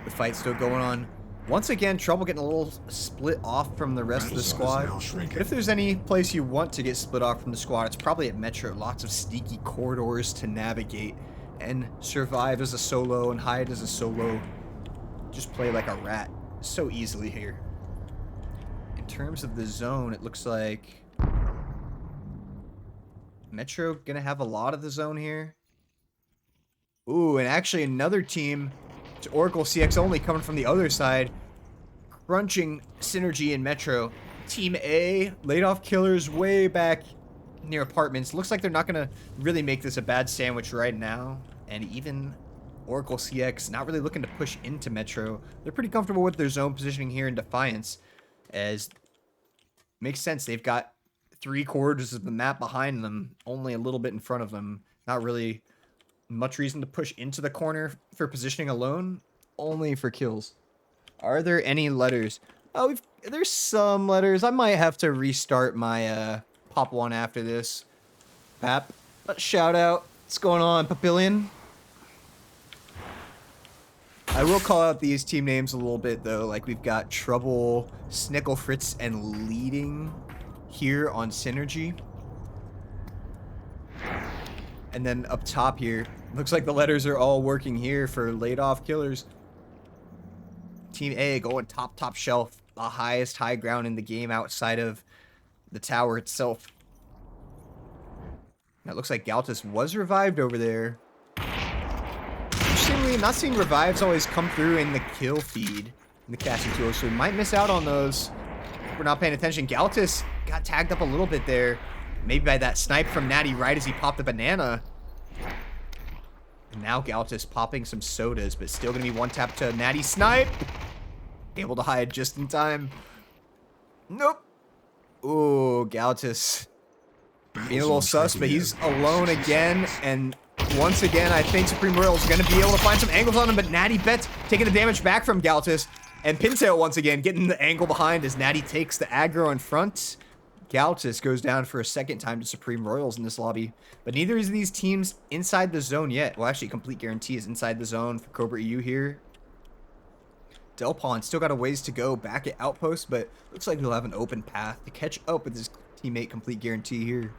Speaker 1: the fight still going on. Once again, Trouble getting a little split off from the rest of the squad. But if there's any place you want to get split off from the squad, it's probably at Metro. Lots of sneaky corridors to navigate and survive as a solo and hide as a solo. Just play like a rat so easily here. In terms of the zone, it looks like Metro gonna have a lot of the zone here. Ooh, and actually another team... it's Oracle CX only coming from the other side. Crunching Synergy in Metro. Team A, laid off killers way back near apartments. Looks like they're not going to really make this a bad sandwich right now. And even Oracle CX not really looking to push into Metro. They're pretty comfortable with their zone positioning here in Defiance. As makes sense, they've got 3/4 of the map behind them. Only a little bit in front of them. Not really Much reason to push into the corner for positioning alone, only for kills. Are there any letters? Oh, there's some letters. I might have to restart my pop one after this. Pap, shout out. What's going on, Papillion? I will call out these team names a little bit, though. Like, we've got Trouble, Snickle Fritz, and Leading here on Synergy. And then up top here, looks like the letters are all working here for laid-off killers. Team A going top shelf, the highest high ground in the game outside of the tower itself. It looks like Galtus was revived over there. Interestingly, not seeing revives always come through in the kill feed in the casting tool, so we might miss out on those if we're not paying attention. Galtus got tagged up a little bit there, maybe by that snipe from Natty right as he popped the banana. And now Galtus popping some sodas, but still going to be one tap to Natty snipe. Able to hide just in time. Nope. Ooh, Galtus being a little sus, but he's alone again. And once again, I think Supreme Royal is going to be able to find some angles on him, but Natty Bet's taking the damage back from Galtus. And Pintail once again getting the angle behind as Natty takes the aggro in front. Galtus goes down for a second time to Supreme Royals in this lobby. But neither of these teams inside the zone yet. Well, actually, Complete Guarantee is inside the zone for Cobra EU here. Delpon still got a ways to go back at Outpost, but looks like he'll have an open path to catch up with his teammate Complete Guarantee here.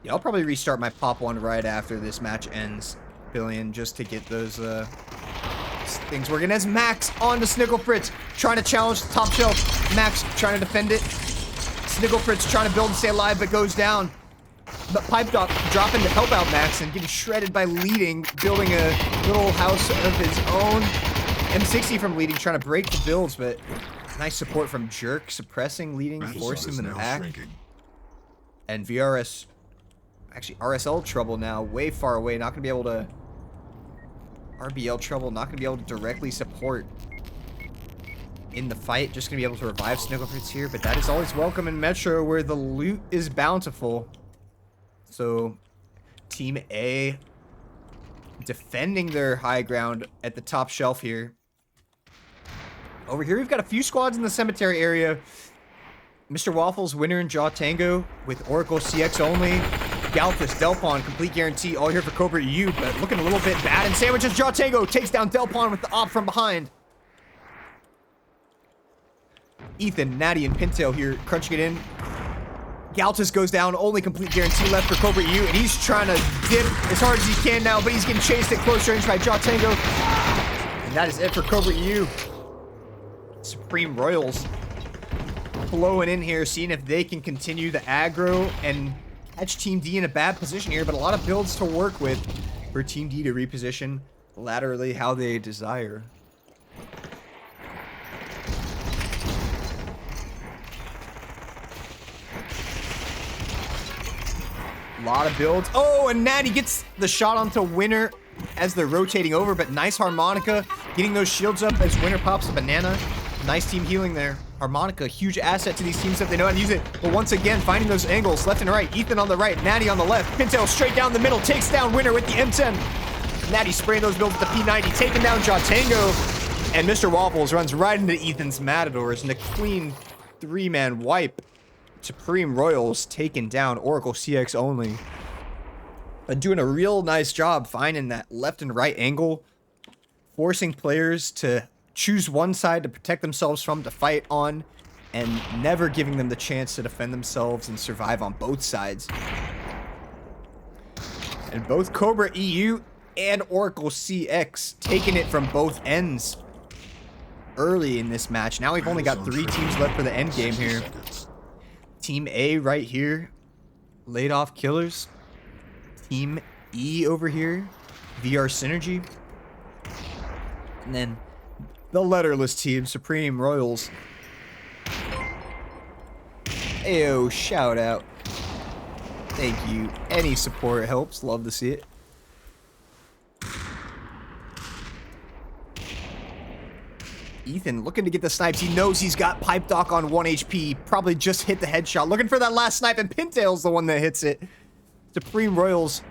Speaker 1: Yeah, I'll probably restart my pop one right after this match ends, Billion, just to get those things working. As Max on to Snickle Fritz, trying to challenge the top shelf. Max trying to defend it. Snickle Fritz trying to build and stay alive, but goes down. But Pipe Doc dropping to help out Max and getting shredded by Leading, building a little house of his own. M60 from Leading trying to break the builds, but nice support from Jerk, suppressing Leading, forcing them back. And VRS, actually RSL Trouble now, way far away, not going to be able to... RBL Trouble, not going to be able to directly support in the fight. Just going to be able to revive Snickle Fritz here, but that is always welcome in Metro where the loot is bountiful. So, Team A defending their high ground at the top shelf here. Over here, we've got a few squads in the cemetery area. Mr. Waffles, Winner, and Jaw Tango with Oracle CX only. Galthus, Delpon, Complete Guarantee, all here for Cobra EU, but looking a little bit bad. And Sandwiches, Jaw Tango takes down Delpon with the op from behind. Ethan, Natty, and Pintail here crunching it in. Galtus goes down, only Complete Guarantee left for Cobra EU, and he's trying to dip as hard as he can now, but he's getting chased at close range by Jaw Tango. And that is it for Cobra EU. Supreme Royals blowing in here, seeing if they can continue the aggro and catch Team D in a bad position here, but a lot of builds to work with for Team D to reposition laterally how they desire. A lot of builds. Oh, and Natty gets the shot onto Winner as they're rotating over, but nice Harmonica getting those shields up as Winner pops the banana. Nice team healing there. Harmonica, huge asset to these teams if they know how to use it. But once again, finding those angles left and right. Ethan on the right, Natty on the left. Pintail straight down the middle, takes down Winner with the M10. Natty spraying those builds with the P90, taking down Jaw Tango. And Mr. Waffles runs right into Ethan's Matadors and a clean three-man wipe. Supreme Royals taking down Oracle CX only. And doing a real nice job finding that left and right angle, forcing players to choose one side to protect themselves from, to fight on, and never giving them the chance to defend themselves and survive on both sides. And both Cobra EU and Oracle CX taking it from both ends early in this match. Now we've only got 3 teams left for the end game here. Team A right here, laid off killers. Team E over here, VR Synergy. And then the letterless team, Supreme Royals. Ayo, shout out. Thank you. Any support helps. Love to see it. Ethan looking to get the snipes. He knows he's got Pipe Doc on 1 HP. Probably just hit the headshot. Looking for that last snipe, and Pintail's the one that hits it. Supreme Royals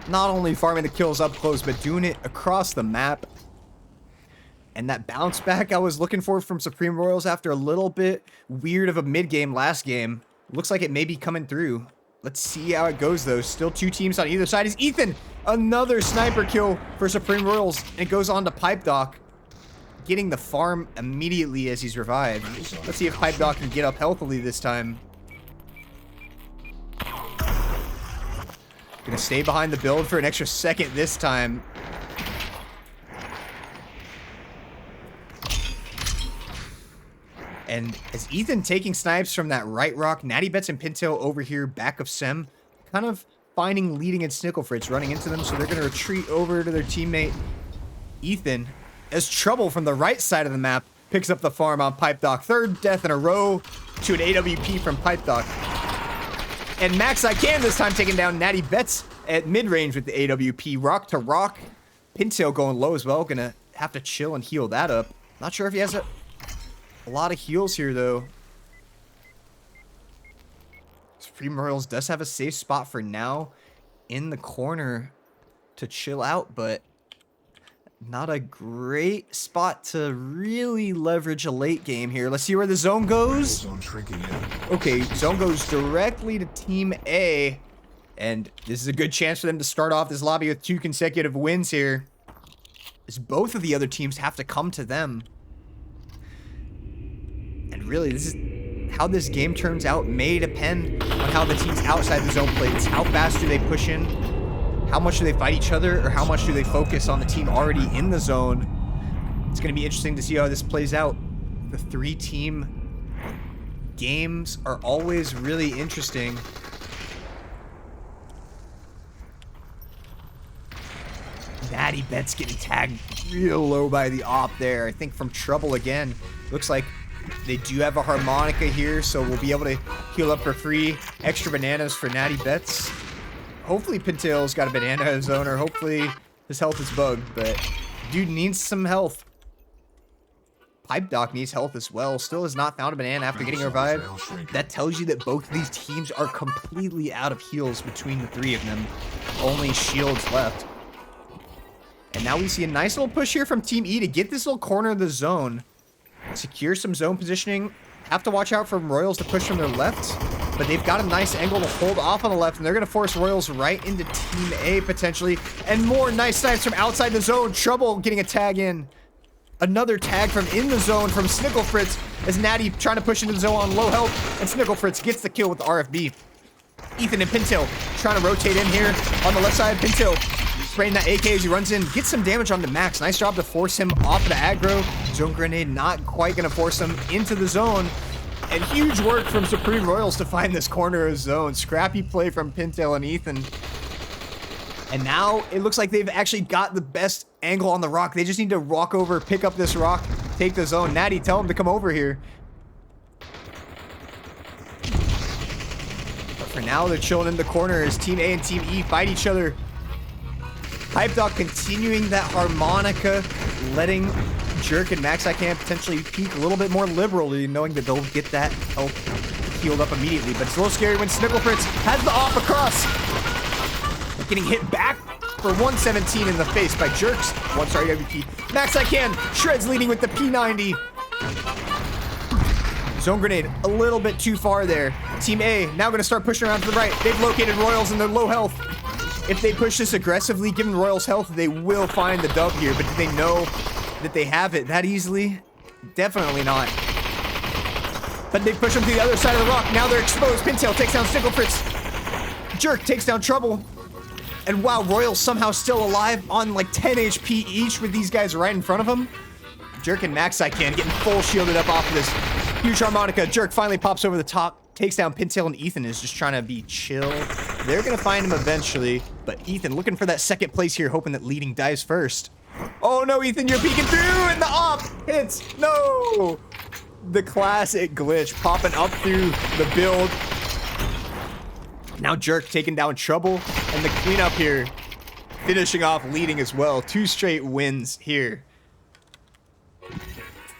Speaker 1: not only farming the kills up close, but doing it across the map. And that bounce back I was looking for from Supreme Royals after a little bit weird of a mid game last game. Looks like it may be coming through. Let's see how it goes, though. Still 2 teams on either side. Is Ethan. Another sniper kill for Supreme Royals. And it goes on to Pipe Doc, getting the farm immediately as he's revived. Let's see if Pipe Doc can get up healthily this time. Gonna stay behind the build for an extra second this time. And as Ethan taking snipes from that right rock, Natty Bets and Pintail over here back of Sem, kind of finding Leading and Snicklefritz running into them, so they're going to retreat over to their teammate Ethan. As Trouble from the right side of the map picks up the farm on Pipe Doc. 3rd death in a row to an AWP from Pipe Doc. And Max I Can this time taking down Natty Bets at mid-range with the AWP. Rock to rock. Pintail going low as well. Gonna have to chill and heal that up. Not sure if he has a lot of heals here, though. Supreme Royals does have a safe spot for now in the corner to chill out, but not a great spot to really leverage a late game here. Let's see where the zone goes. Okay, zone goes directly to Team A, and this is a good chance for them to start off this lobby with 2 consecutive wins here, as both of the other teams have to come to them. And really, this is how this game turns out may depend on how the teams outside the zone plays. How fast do they push in? How much do they fight each other? Or how much do they focus on the team already in the zone? It's going to be interesting to see how this plays out. The 3-team games are always really interesting. Natty Bets getting tagged real low by the op there. I think from Trouble again. Looks like they do have a harmonica here, so we'll be able to heal up for free. Extra bananas for Natty Bets. Hopefully Pintail's got a banana of his own, or hopefully his health is bugged, but dude needs some health. Pipe Doc needs health as well. Still has not found a banana after getting revived. That tells you that both of these teams are completely out of heals between the 3 of them. Only shields left. And now we see a nice little push here from Team E to get this little corner of the zone. Secure some zone positioning. Have to watch out for Royals to push from their left, but they've got a nice angle to hold off on the left, and they're going to force Royals right into Team A potentially. And more nice snipes from outside the zone. Trouble getting a tag in. Another tag from in the zone from Snicklefritz as Natty trying to push into the zone on low health, and Snicklefritz gets the kill with the RFB. Ethan and Pintail trying to rotate in here on the left side. Pintail spraying that AK as he runs in, gets some damage onto Max. Nice job to force him off the aggro. Zone grenade not quite going to force him into the zone. And huge work from Supreme Royals to find this corner of zone. Scrappy play from Pintail and Ethan. And now it looks like they've actually got the best angle on the rock. They just need to walk over, pick up this rock, take the zone. Natty, tell him to come over here. But for now, they're chilling in the corner as Team A and Team E fight each other. Pipe Doc continuing that harmonica, letting Jerk and Max I Can potentially peek a little bit more liberally, knowing that they'll get that health healed up immediately. But it's a little scary when Snicklefritz has the off across. Getting hit back for 117 in the face by Jerks. One star AWP. Max I Can shreds leading with the P90. Zone grenade a little bit too far there. Team A now going to start pushing around to the right. They've located Royals in their low health. If they push this aggressively, given Royals health, they will find the dub here. But do they know that they have it that easily? Definitely not. But they push them to the other side of the rock. Now they're exposed. Pintail takes down Snicklefritz. Jerk takes down Trouble. And wow, Royals somehow still alive on like 10 HP each with these guys right in front of them. Jerk and Max I Can getting full shielded up off of this huge harmonica. Jerk finally pops over the top, takes down Pintail, and Ethan is just trying to be chill. They're going to find him eventually, but Ethan looking for that second place here, hoping that Leading dies first. Oh no, Ethan, you're peeking through, and the op hits. No! The classic glitch popping up through the build. Now Jerk taking down Trouble, and the cleanup here finishing off Leading as well. 2 straight wins here.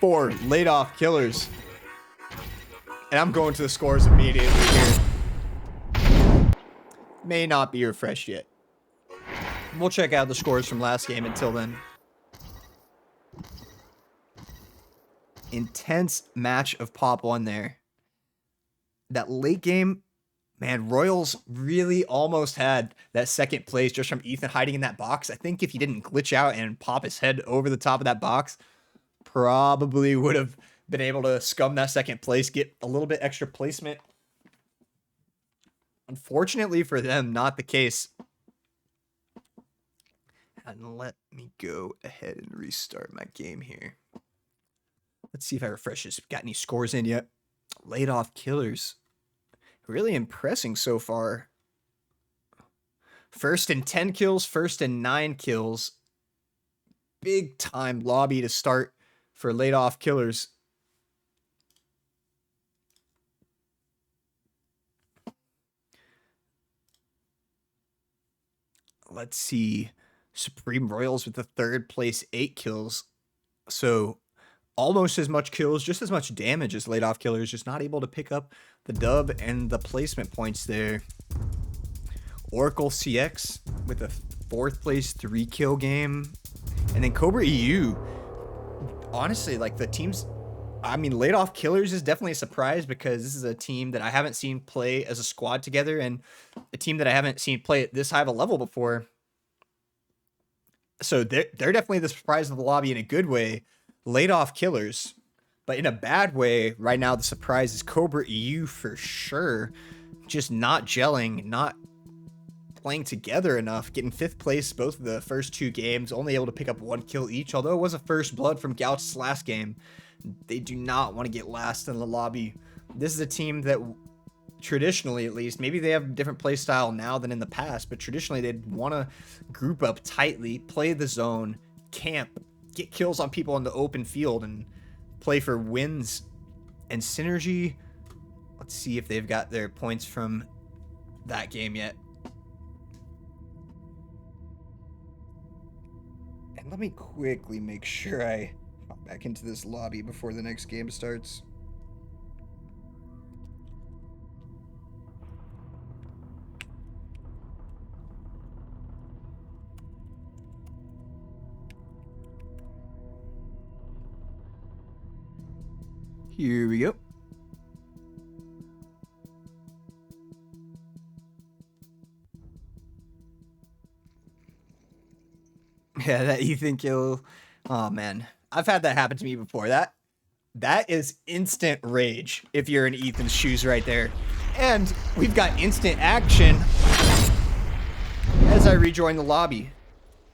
Speaker 1: 4 laid off killers. And I'm going to the scores immediately here. may not be refreshed yet. We'll check out the scores from last game until then. Intense match of Pop 1 there. That late game, man, Royals really almost had that second place just from Ethan hiding in that box. I think if he didn't glitch out and pop his head over the top of that box, probably would have been able to scum that second place, get a little bit extra placement. Unfortunately for them, not the case. And let me go ahead and restart my game here. Let's see if I refresh this. Got any scores in yet? Laid off killers. Really impressing so far. First and 10 kills, first and 9 kills. Big time lobby to start for laid off killers. Let's see. Supreme Royals with the third place 8 kills. So almost as much kills, just as much damage as laid off killers. Just not able to pick up the dub and the placement points there. Oracle CX with a 4th place 3 kill game. And then Cobra EU. Honestly, like the teams, I mean, laid off killers is definitely a surprise because this is a team that I haven't seen play as a squad together and a team that I haven't seen play at this high of a level before. So they're definitely the surprise of the lobby in a good way. Laid off killers. But in a bad way, right now the surprise is Cobra EU for sure. Just not gelling, not playing together enough. Getting 5th place both of the first 2 games. Only able to pick up 1 kill each. Although it was a first blood from Gouch's last game. They do not want to get last in the lobby. This is a team that traditionally, at least, maybe they have a different play style now than in the past, but traditionally they'd want to group up tightly, play the zone, camp, get kills on people in the open field, and play for wins and synergy. Let's see if they've got their points from that game yet. And let me quickly make sure I hop back into this lobby before the next game starts. Here we go. Yeah, that Ethan kill. Oh man, I've had that happen to me before. That is instant rage if you're in Ethan's shoes right there. And we've got instant action as I rejoin the lobby.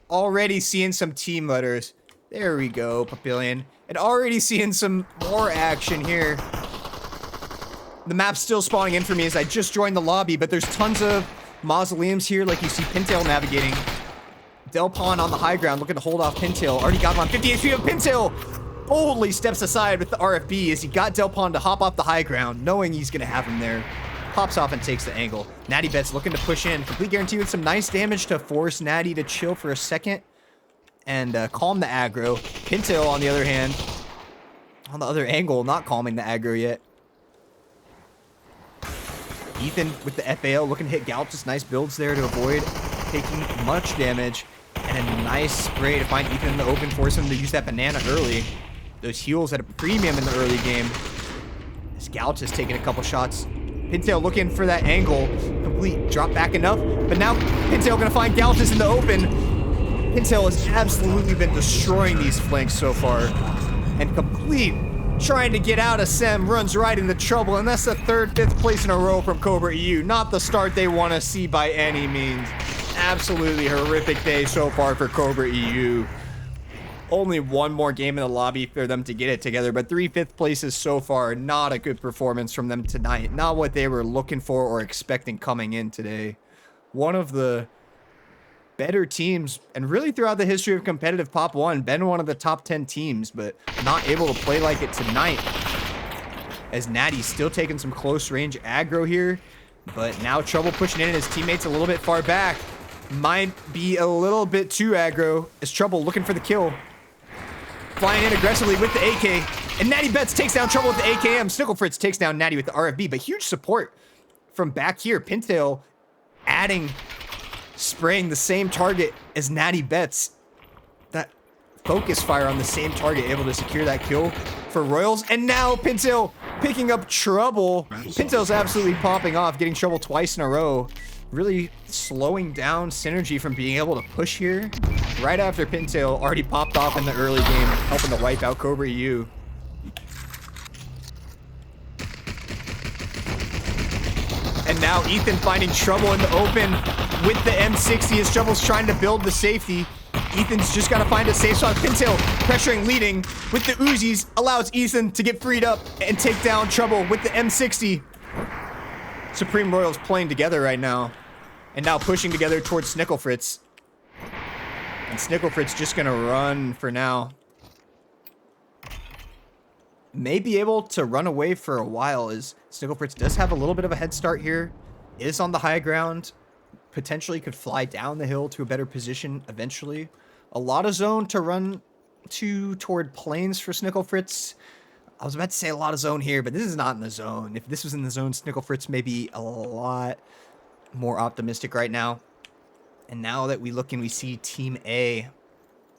Speaker 1: Already seeing some team letters. There we go, Papillion. And already seeing some more action here. The map's still spawning in for me as I just joined the lobby, but there's tons of mausoleums here, like you see Pintail navigating. Delpon on the high ground looking to hold off Pintail. Already got him on 50 HP, but Pintail boldly steps aside with the RFB as he got Delpon to hop off the high ground, knowing he's going to have him there. Pops off and takes the angle. Natty Bet's looking to push in. Complete guarantee with some nice damage to force Natty to chill for a second and calm the aggro. Pintail, on the other hand, on the other angle, not calming the aggro yet. Ethan with the FAL looking to hit Galp. Just nice builds there to avoid taking much damage. And a nice spray to find Ethan in the open, force him to use that banana early. Those heals at a premium in the early game. As Galp has taken a couple shots. Pintail looking for that angle. Complete drop back enough. But now Pintail gonna find Galtus in the open. Pintail has absolutely been destroying these flanks so far. And Complete trying to get out of Sem runs right into trouble. And that's the 3rd, 5th place in a row from Cobra EU. Not the start they want to see by any means. Absolutely horrific day so far for Cobra EU. Only one more game in the lobby for them to get it together, but 3 5th places so far. Not a good performance from them tonight. Not what they were looking for or expecting coming in today. One of the better teams, and really throughout the history of competitive Pop 1, been one of the top 10 teams, but not able to play like it tonight. As Natty's still taking some close range aggro here, but now Trouble pushing in and his teammates a little bit far back. Might be a little bit too aggro as Trouble looking for the kill. Flying in aggressively with the AK. And Natty Betts takes down Trouble with the AKM. Snicklefritz takes down Natty with the RFB, but huge support from back here. Pintail spraying the same target as Natty Betts. That focus fire on the same target, able to secure that kill for Royals. And now Pintail picking up trouble. Pintail's absolutely popping off, getting trouble twice in a row. Really slowing down Synergy from being able to push here. Right after Pintail already popped off in the early game, helping to wipe out Cobra EU. And now Ethan finding trouble in the open with the M60 as Trouble's trying to build the safety. Ethan's just got to find a safe spot. Pintail pressuring, leading with the Uzis, allows Ethan to get freed up and take down Trouble with the M60. Supreme Royals playing together right now. And now pushing together towards Snicklefritz. And Snicklefritz just going to run for now. May be able to run away for a while, as Snicklefritz does have a little bit of a head start here. Is on the high ground. Potentially could fly down the hill to a better position eventually. A lot of zone to run toward plains for Snicklefritz. I was about to say a lot of zone here, but this is not in the zone. If this was in the zone, Snicklefritz may be a lot more optimistic right now. And now that we look and we see Team A,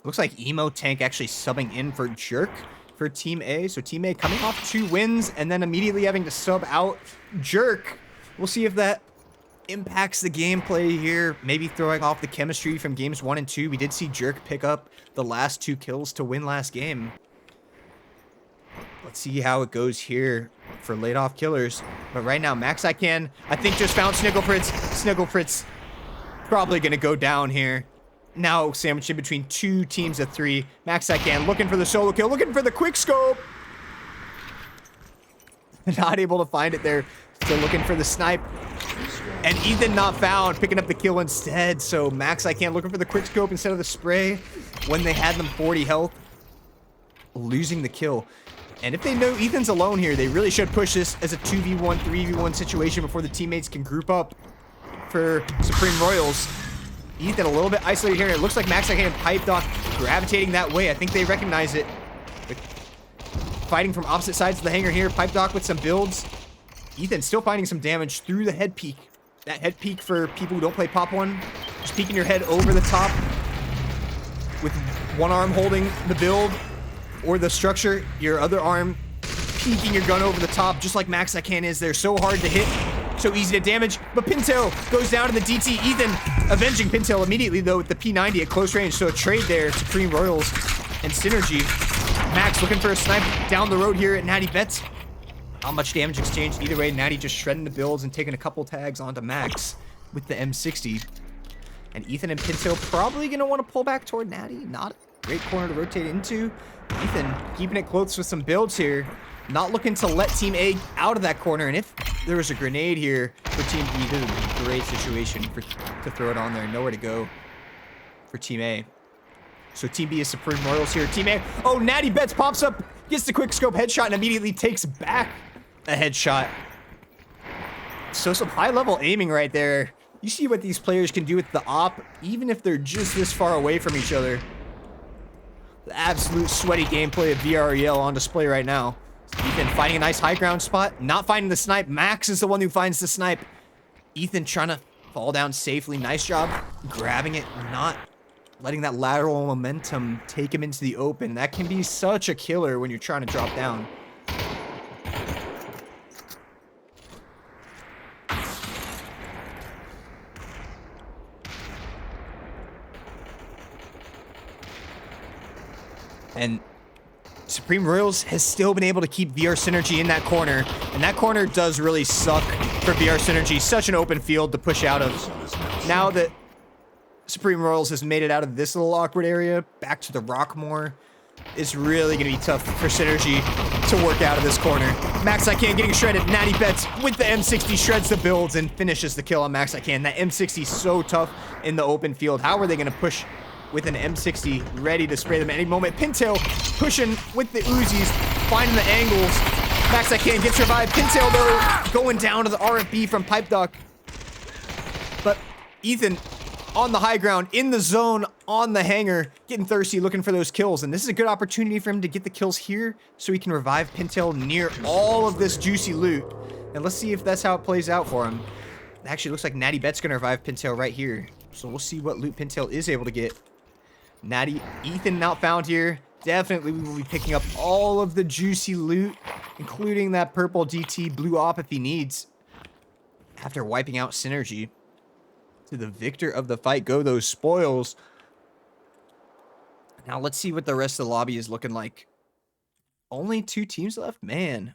Speaker 1: looks like Emo Tank actually subbing in for Jerk for Team A. So Team A coming off 2 wins and then immediately having to sub out Jerk. We'll see if that impacts the gameplay here, maybe throwing off the chemistry from games 1 and 2. We did see Jerk pick up the last 2 kills to win last game. Let's see how it goes here for laid off killers. But right now, Max I think just found Snicklefritz. Snicklefritz probably gonna go down here. Now sandwiched in between 2 teams of 3. Max I looking for the solo kill, looking for the quick scope. Not able to find it there. Still looking for the snipe. And Ethan not found, picking up the kill instead. So Max looking for the quick scope instead of the spray when they had them 40 health. Losing the kill. And if they know Ethan's alone here, they really should push this as a 2v1, 3v1 situation before the teammates can group up for Supreme Royals. Ethan a little bit isolated here. It looks like Max and Pipe Doc gravitating that way. I think they recognize it. They're fighting from opposite sides of the hangar here. Pipe Doc with some builds. Ethan still finding some damage through the head peak. That head peak for people who don't play Pop 1. Just peeking your head over the top with one arm holding the build or the structure, your other arm peeking your gun over the top, just like Max is. They're so hard to hit, so easy to damage. But Pintail goes down to the DT. Ethan avenging Pintail immediately, though, with the P90 at close range. So a trade there, Supreme Royals and Synergy. Max looking for a snipe down the road here at Natty Betts. Not much damage exchanged either way. Natty just shredding the builds and taking a couple tags onto Max with the M60. And Ethan and Pintail probably going to want to pull back toward Natty. Not a great corner to rotate into. Ethan keeping it close with some builds here. Not looking to let Team A out of that corner. And if there was a grenade here for Team B, this would be a great situation to throw it on there. Nowhere to go for Team A. So Team B is Supreme Royals here. Team A, oh, Natty Betts pops up, gets the quick scope headshot, and immediately takes back a headshot. So some high level aiming right there. You see what these players can do with the op, even if they're just this far away from each other. The absolute sweaty gameplay of VREL on display right now. Ethan finding a nice high ground spot, not finding the snipe. Max is the one who finds the snipe. Ethan trying to fall down safely. Nice job grabbing it, not letting that lateral momentum take him into the open. That can be such a killer when you're trying to drop down. And Supreme Royals has still been able to keep VR Synergy in that corner. And that corner does really suck for VR Synergy. Such an open field to push out of. Now that Supreme Royals has made it out of this little awkward area, back to the Rockmore, it's really going to be tough for Synergy to work out of this corner. Max getting shredded. Natty Betts with the M60 shreds the builds and finishes the kill on Max That M60 is so tough in the open field. How are they going to push with an M60 ready to spray them at any moment? Pintail pushing with the Uzis, finding the angles. Max gets revived. Pintail, though, going down to the RFB from Pipe Doc. But Ethan on the high ground, in the zone, on the hangar, getting thirsty, looking for those kills. And this is a good opportunity for him to get the kills here so he can revive Pintail near all of this juicy loot. And let's see if that's how it plays out for him. Actually, looks like Natty Bet's gonna revive Pintail right here. So we'll see what loot Pintail is able to get. Natty, Ethan not found here. Definitely we will be picking up all of the juicy loot, including that purple DT blue op if he needs. After wiping out Synergy. To the victor of the fight go those spoils. Now let's see what the rest of the lobby is looking like. Only 2 teams left? Man.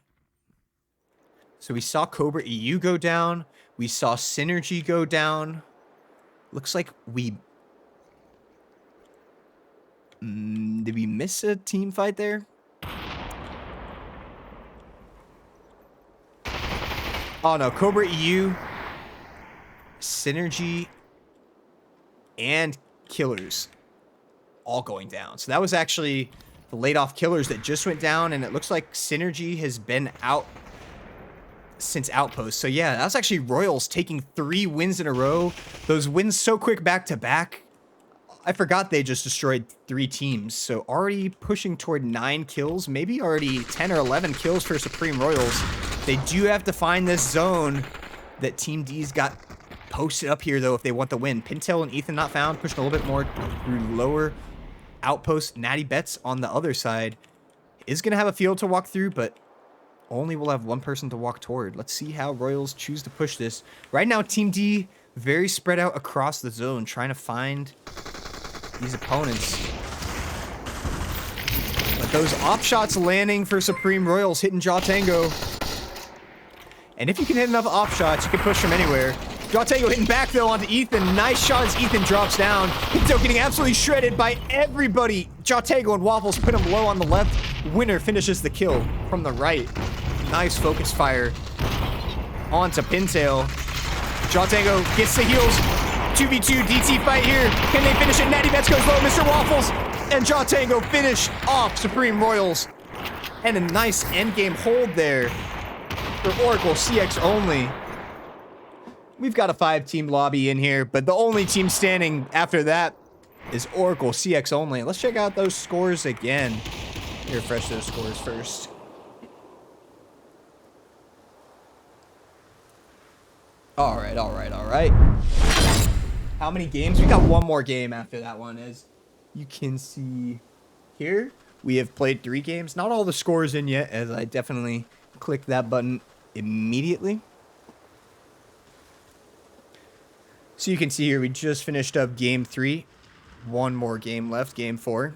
Speaker 1: So we saw Cobra EU go down. We saw Synergy go down. Looks like we... did we miss a team fight there? Oh no, Cobra EU, Synergy, and Killers all going down. So that was actually the laid off Killers that just went down, and it looks like Synergy has been out since Outpost. So yeah, that was actually Royals taking 3 wins in a row. Those wins so quick back to back. I forgot they just destroyed 3 teams. So already pushing toward 9 kills, maybe already 10 or 11 kills for Supreme Royals. They do have to find this zone that Team D's got posted up here, though, if they want the win. Pintail and Ethan not found, pushing a little bit more through lower Outpost. Natty Betts on the other side is going to have a field to walk through, but only will have 1 person to walk toward. Let's see how Royals choose to push this. Right now, Team D very spread out across the zone, trying to find these opponents. But those op shots landing for Supreme Royals, hitting Jaw Tango. And if you can hit enough op shots, you can push from anywhere. Jaw Tango hitting back, though, onto Ethan. Nice shot as Ethan drops down. Pintail getting absolutely shredded by everybody. Jaw Tango and Waffles put him low on the left. Winner finishes the kill from the right. Nice focus fire onto Pintail. Jaw Tango gets the heals. 2v2 DT fight here. Can they finish it? Natty Betts goes low. Mr. Waffles and Jaw Tango finish off Supreme Royals. And a nice endgame hold there for Oracle CX only. We've got a 5-team lobby in here, but the only team standing after that is Oracle CX only. Let's check out those scores again. Let me refresh those scores first. All right. How many games? We got 1 more game after that one. As you can see here, we have played 3 games. Not all the scores in yet, as I definitely clicked that button immediately. So you can see here, we just finished up game 3. 1 more game left, game 4.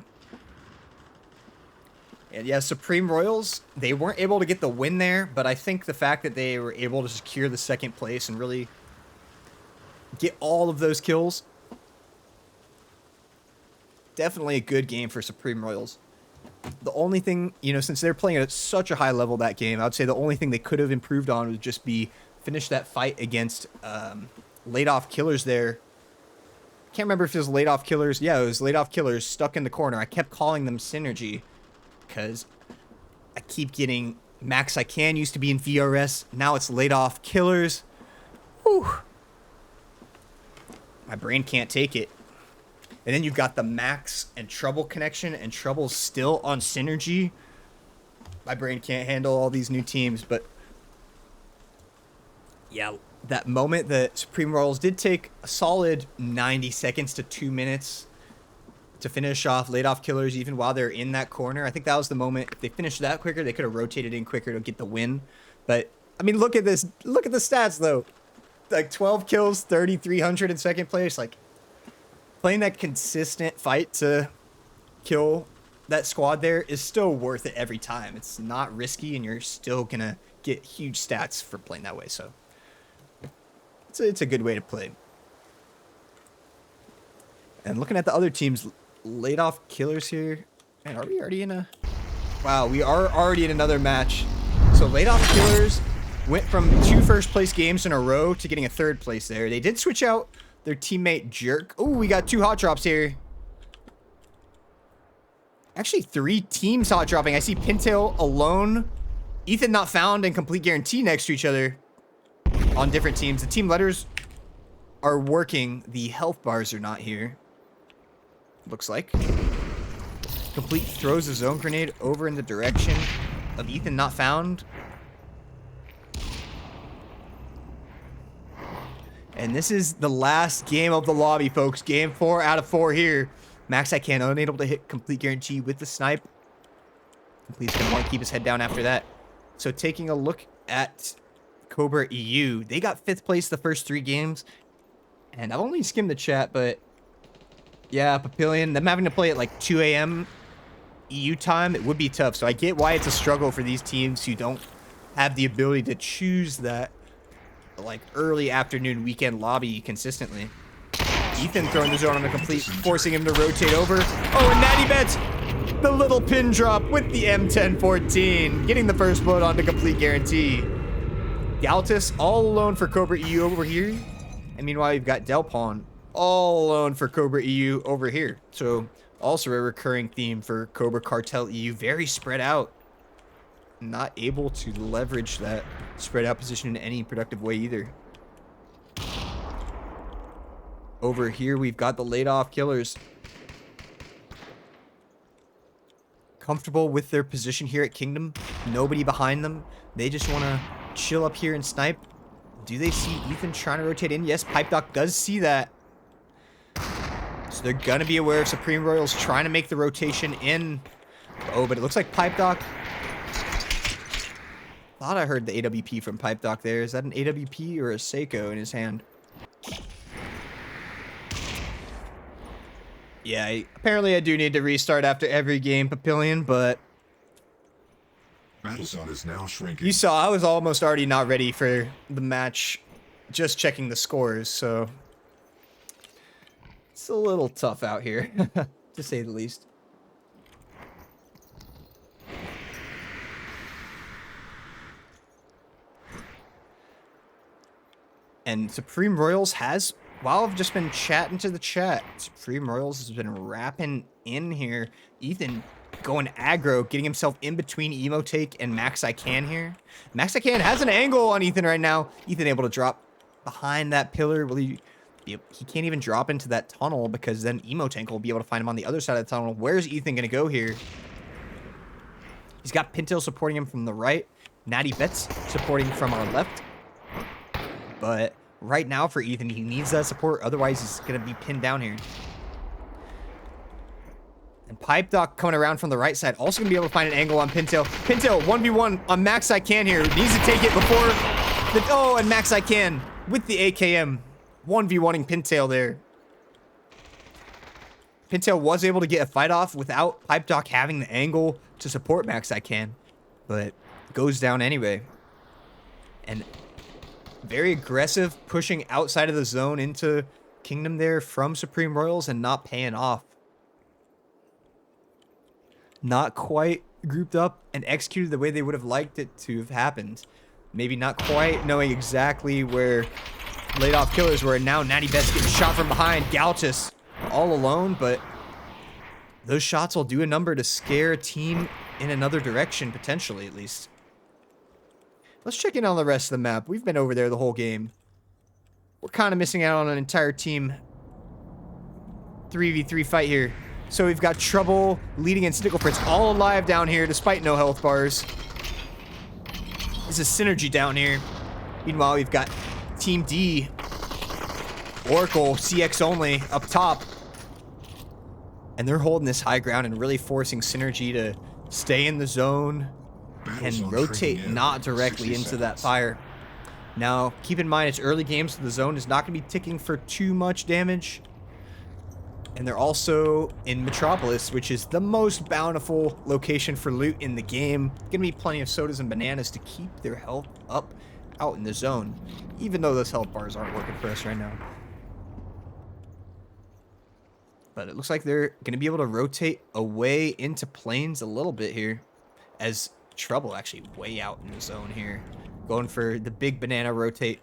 Speaker 1: And yeah, Supreme Royals, they weren't able to get the win there, but I think the fact that they were able to secure the 2nd place and really get all of those kills, definitely a good game for Supreme Royals. The only thing, you know, since they're playing at such a high level that game, I would say the only thing they could have improved on would just be finish that fight against laid off Killers there. Can't remember if it was laid off Killers. Yeah, it was laid off Killers stuck in the corner. I kept calling them Synergy because I keep getting Max I Can used to be in VRS. Now it's laid off Killers. Whew. My brain can't take it. And then you've got the Max and Trouble connection, and Trouble's still on Synergy. My brain can't handle all these new teams, but yeah, that moment that Supreme Royals did take a solid 90 seconds to 2 minutes to finish off laid off Killers, even while they're in that corner. I think that was the moment. If they finished that quicker, they could have rotated in quicker to get the win. But I mean, look at this. Look at the stats though. Like 12 kills, 3,300 in 2nd place. Like playing that consistent fight to kill that squad there is still worth it every time. It's not risky, and you're still gonna get huge stats for playing that way. So it's a good way to play. And looking at the other teams, laid off Killers here. Man, are we already in a... Wow, we are already in another match. So laid off Killers went from 2 first place games in a row to getting a 3rd place there. They did switch out their teammate Jerk. Oh, we got 2 hot drops here. Actually, 3 teams hot dropping. I see Pintail alone, Ethan not found, and Complete Guarantee next to each other on different teams. The team letters are working. The health bars are not here. Looks like. Complete throws a zone grenade over in the direction of Ethan not found. And this is the last game of the lobby, folks. Game 4 out of 4 here. Max Ican unable to hit complete guarantee with the snipe. Complete's going to want to keep his head down after that. So taking a look at Cobra EU, they got 5th place the first 3 games. And I've only skimmed the chat, but yeah, Papillion, them having to play at like 2 a.m. EU time, it would be tough. So I get why it's a struggle for these teams who don't have the ability to choose that like early afternoon weekend lobby consistently. Ethan throwing the zone on a complete, forcing him to rotate over. Oh, and Natty Bets, the little pin drop with the M1014, getting the first blood onto complete guarantee. Galtus all alone for Cobra EU over here. And meanwhile, you've got Delpon all alone for Cobra EU over here. So also a recurring theme for Cobra Cartel EU, very spread out. Not able to leverage that spread out position in any productive way either. Over here, we've got the laid off killers. Comfortable with their position here at Kingdom. Nobody behind them. They just want to chill up here and snipe. Do they see Ethan trying to rotate in? Yes, Pipe Doc does see that. So they're going to be aware of Supreme Royals trying to make the rotation in. Oh, but it looks like Pipe Doc. Thought I heard the AWP from Pipe Doc there. Is that an AWP or a Seiko in his hand? Yeah, apparently I do need to restart after every game, Papillion, but
Speaker 2: Battle zone is now shrinking.
Speaker 1: you saw I was almost already not ready for the match, just checking the scores, so it's a little tough out here, to say the least. And Supreme Royals has, while I've just been chatting to the chat, Supreme Royals has been rapping in here. Ethan going aggro, getting himself in between Emotake and Max Ican here. Max Ican has an angle on Ethan right now. Ethan able to drop behind that pillar. Will he can't even drop into that tunnel because then Emotank will be able to find him on the other side of the tunnel. Where's Ethan going to go here? He's got Pintail supporting him from the right. Natty Bets supporting from our left. But right now for Ethan, he needs that support. Otherwise, he's going to be pinned down here. And Pipe Doc coming around from the right side. Also going to be able to find an angle on Pintail. Pintail, 1v1 on Max Ican here. Needs to take it before the... Oh, and Max Ican with the AKM. 1v1ing Pintail there. Pintail was able to get a fight off without Pipe Doc having the angle to support Max Ican. But goes down anyway. And... very aggressive, pushing outside of the zone into Kingdom there from Supreme Royals and not paying off. Not quite grouped up and executed the way they would have liked it to have happened. Maybe not quite knowing exactly where laid off killers were. And now Natty Bet's getting shot from behind. Galtus all alone, but those shots will do a number to scare a team in another direction, potentially at least. Let's check in on the rest of the map. We've been over there the whole game. We're kind of missing out on an entire team 3v3 fight here. So we've got Trouble, Leading, and Snicklefritz all alive down here despite no health bars. This is Synergy down here. Meanwhile, we've got Team D, Oracle, CX only up top. And they're holding this high ground and really forcing Synergy to stay in the zone and rotate not directly into that fire. Now, keep in mind, it's early games, so the zone is not going to be ticking for too much damage. And they're also in Metropolis, which is the most bountiful location for loot in the game. Going to be plenty of sodas and bananas to keep their health up out in the zone, even though those health bars aren't working for us right now. But it looks like they're going to be able to rotate away into planes a little bit here, as Trouble actually way out in the zone here. Going for the big banana rotate.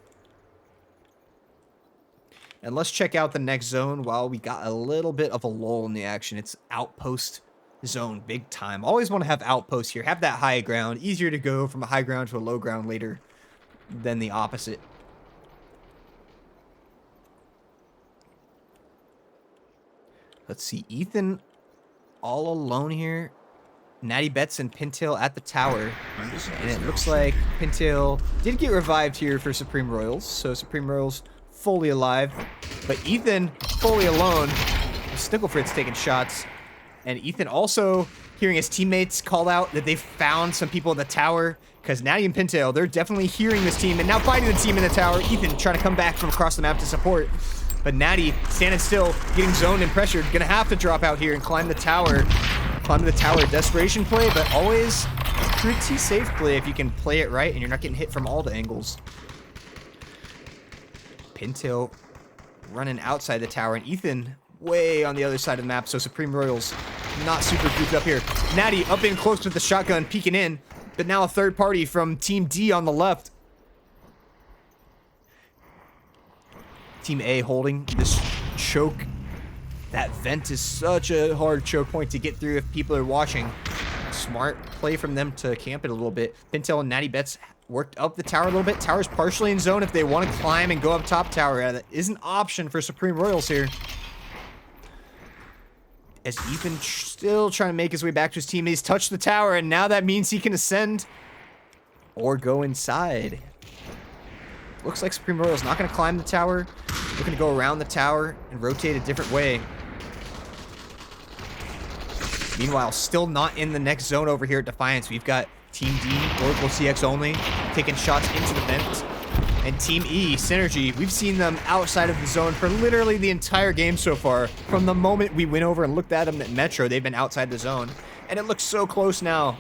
Speaker 1: And let's check out the next zone while we got a little bit of a lull in the action. It's outpost zone, big time. Always want to have outposts here. Have that high ground. Easier to go from a high ground to a low ground later than the opposite. Let's see. Ethan all alone here. Natty Bets and Pintail at the tower. And it looks like Pintail did get revived here for Supreme Royals. So Supreme Royals fully alive. But Ethan fully alone. Snigglefritz taking shots. And Ethan also hearing his teammates call out that they found some people in the tower. Because Natty and Pintail, they're definitely hearing this team and now fighting the team in the tower. Ethan trying to come back from across the map to support. But Natty standing still, getting zoned and pressured. Gonna have to drop out here and climb the tower. Climb the tower. Desperation play, but always pretty safe play if you can play it right and you're not getting hit from all the angles. Pintail running outside the tower, and Ethan way on the other side of the map, so Supreme Royals not super grouped up here. Natty up in close with the shotgun, peeking in, but now a third party from Team D on the left. Team A holding this choke. That vent is such a hard choke point to get through if people are watching. Smart play from them to camp it a little bit. Pintail and Natty Betts worked up the tower a little bit. Tower's partially in zone if they want to climb and go up top tower. That is an option for Supreme Royals here. As Ethan still trying to make his way back to his team. He's touched the tower, and now that means he can ascend or go inside. Looks like Supreme Royals not going to climb the tower. Looking to go around the tower and rotate a different way. Meanwhile, still not in the next zone over here at Defiance. We've got Team D, Oracle CX only, taking shots into the vent. And Team E, Synergy, we've seen them outside of the zone for literally the entire game so far. From the moment we went over and looked at them at Metro, they've been outside the zone. And it looks so close now.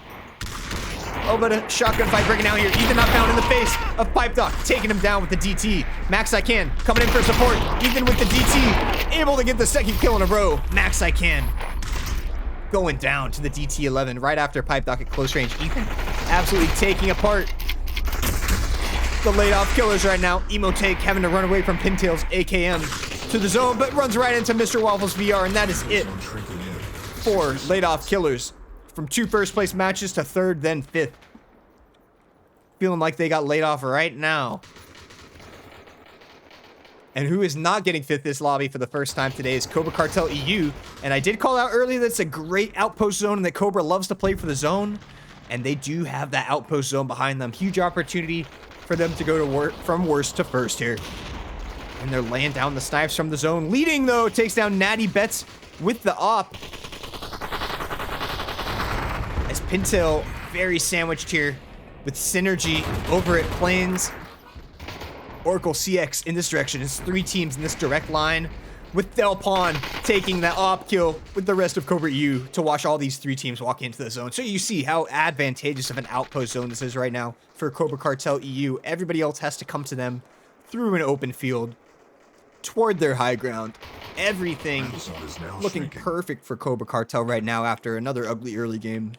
Speaker 1: Oh, but a shotgun fight breaking out here. Ethan not found in the face of Pipe Doc, taking him down with the DT. Max I Can coming in for support. Ethan with the DT, able to get the second kill in a row. Max I Can going down to the DT-11 right after Pipe Doc at close range. Ethan absolutely taking apart the laid off killers right now. Emo Take having to run away from Pintail's AKM to the zone, but runs right into Mr. Waffles VR, and that is it for laid off killers. From 2 first place matches to 3rd, then 5th. Feeling like they got laid off right now. And who is not getting 5th this lobby for the first time today is Cobra Cartel EU. And I did call out earlier that it's a great outpost zone and that Cobra loves to play for the zone. And they do have that outpost zone behind them. Huge opportunity for them to go to from worst to first here. And they're laying down the snipes from the zone. Leading, though, takes down Natty Betts with the op. As Pintail very sandwiched here with Synergy over at Plains. Oracle CX in this direction. It's 3 teams in this direct line with Del Pon taking that op kill with the rest of Cobra EU to watch all these 3 teams walk into the zone. So you see how advantageous of an outpost zone this is right now for Cobra Cartel EU. Everybody else has to come to them through an open field toward their high ground. Everything looking perfect for Cobra Cartel right now after another ugly early game.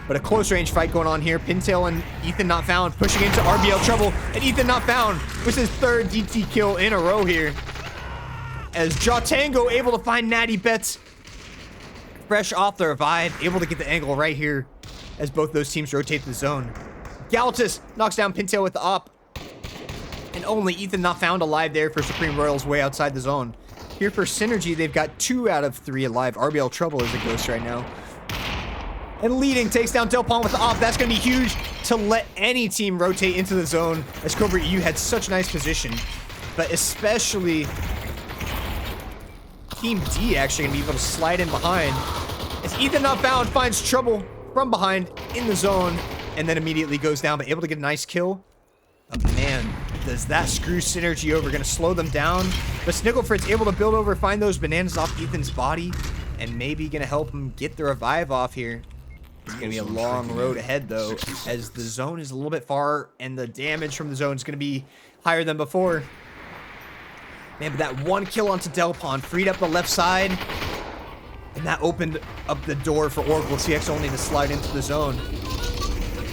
Speaker 1: But a close range fight going on here. Pintail and Ethan not found, pushing into RBL trouble, and Ethan not found with his 3rd DT kill in a row here. As Jaw Tango able to find Natty Betts fresh off the revive, able to get the angle right here as both those teams rotate the zone. Galtus knocks down Pintail with the op, and only Ethan not found alive there for Supreme Royals way outside the zone. Here for Synergy, they've got 2 out of 3 alive. RBL trouble is a ghost right now. And leading takes down Del Pon with the op. That's going to be huge to let any team rotate into the zone, as Cobra EU had such nice position. But especially Team D actually going to be able to slide in behind. As Ethan not found finds trouble from behind in the zone and then immediately goes down, but able to get a nice kill. But man, does that screw Synergy over. Going to slow them down. But Snigglefritz able to build over, find those bananas off Ethan's body, and maybe going to help him get the revive off here. It's going to be a long road ahead, though, as the zone is a little bit far, and the damage from the zone is going to be higher than before. Man, but that 1 kill onto Del Pon freed up the left side, and that opened up the door for Oracle CX only to slide into the zone.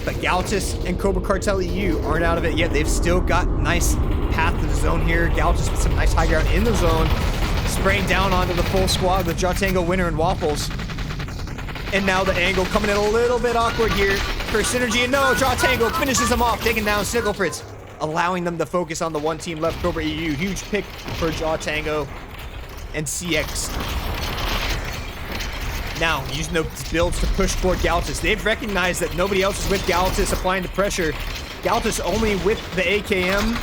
Speaker 1: But Galtus and Cobra Cartel EU aren't out of it yet. They've still got nice path to the zone here. Galtus with some nice high ground in the zone, spraying down onto the full squad with Jaw Tango, Winner, and Waffles. And now the angle coming in a little bit awkward here for Synergy. And no, Jaw Tango finishes him off, taking down Snigglefritz, allowing them to focus on the 1 team left, Cobra EU. Huge pick for Jaw Tango and CX. Now, using those builds to push toward Galtus. They've recognized that nobody else is with Galtus applying the pressure. Galtus only with the AKM.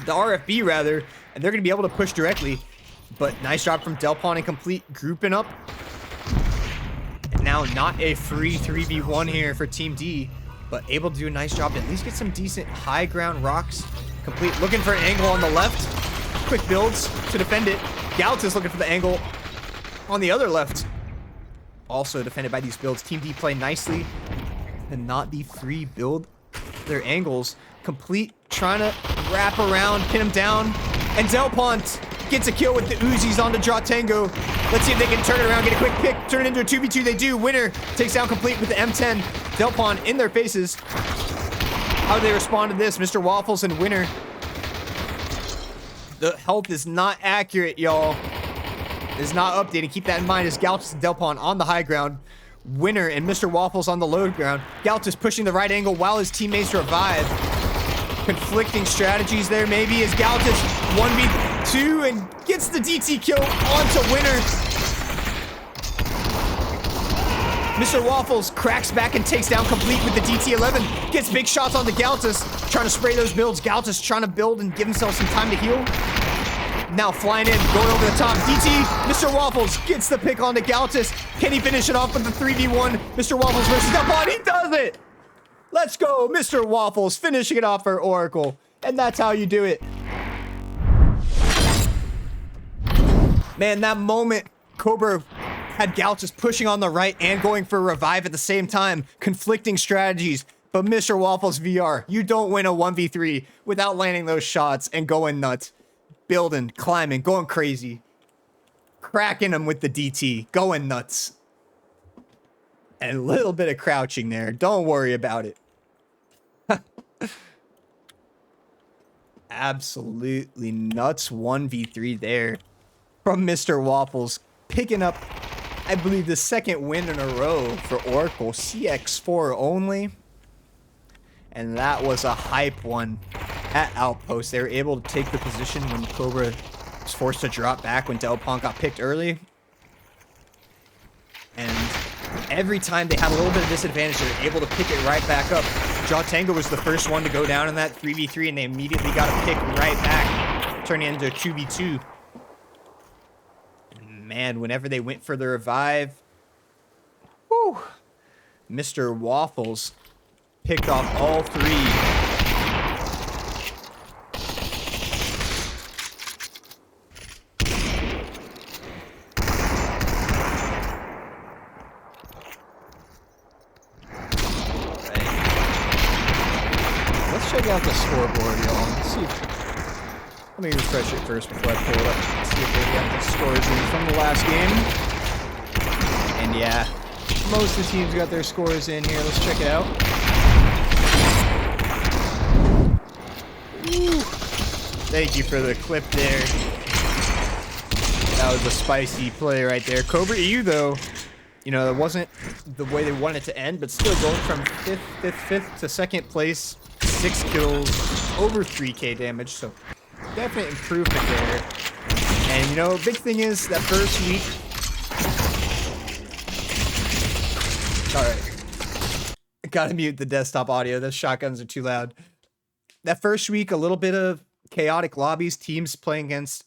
Speaker 1: the RFB rather, and they're going to be able to push directly. But nice job from Delpon and Complete grouping up. And now not a free 3v1 here for Team D, but able to do a nice job to at least get some decent high ground rocks. Complete looking for an angle on the left. Quick builds to defend it. Galtus looking for the angle on the other left. Also defended by these builds. Team D play nicely and not the free build their angles. Complete trying to wrap around, pin him down, and Delpont gets a kill with the Uzis onto Draw Tango. Let's see if they can turn it around, get a quick pick, turn it into a 2v2. They do. Winner takes down Complete with the M10. Delpont in their faces. How do they respond to this? Mr. Waffles and Winner. The health is not accurate, y'all. It is not updated. Keep that in mind as Galtus and Delpont on the high ground. Winner and Mr. Waffles on the low ground. Galtus pushing the right angle while his teammates revive. Conflicting strategies there maybe as Galtus 1v2 and gets the DT kill onto Winner. Mr. Waffles cracks back and takes down Complete with the DT11. Gets big shots onto Galtus. Trying to spray those builds. Galtus trying to build and give himself some time to heal. Now flying in, going over the top. DT, Mr. Waffles gets the pick onto Galtus. Can he finish it off with the 3v1? Mr. Waffles versus Delpon. He does it! Let's go, Mr. Waffles finishing it off for Oracle. And that's how you do it. Man, that moment, Cobra had Galtus pushing on the right and going for a revive at the same time. Conflicting strategies. But Mr. Waffles VR, you don't win a 1v3 without landing those shots and going nuts. Building, climbing, going crazy. Cracking them with the DT, going nuts. And a little bit of crouching there. Don't worry about it. Absolutely nuts 1v3 there from Mr. Waffles. Picking up, I believe, the second win in a row for Oracle. CX4 only. And that was a hype one at Outpost. They were able to take the position when Cobra was forced to drop back when Delpon got picked early. And every time they had a little bit of disadvantage, they were able to pick it right back up. Jaw Tango was the first one to go down in that 3v3, and they immediately got a pick right back, turning it into a 2v2. And man, whenever they went for the revive, whew, Mr. Waffles picked off all three. Check out the scoreboard, y'all. Let's see let me refresh it first before I pull it up. See if they got the scores in from the last game. And yeah, most of the teams got their scores in here. Let's check it out. Ooh. Thank you for the clip there. That was a spicy play right there. Cobra EU, though, you know, that wasn't the way they wanted it to end, but still going from fifth to second place. 6 kills, over 3k damage, so definite improvement there. And you know, big thing is that first week. Alright. Gotta mute the desktop audio, those shotguns are too loud. That first week, a little bit of chaotic lobbies, teams playing against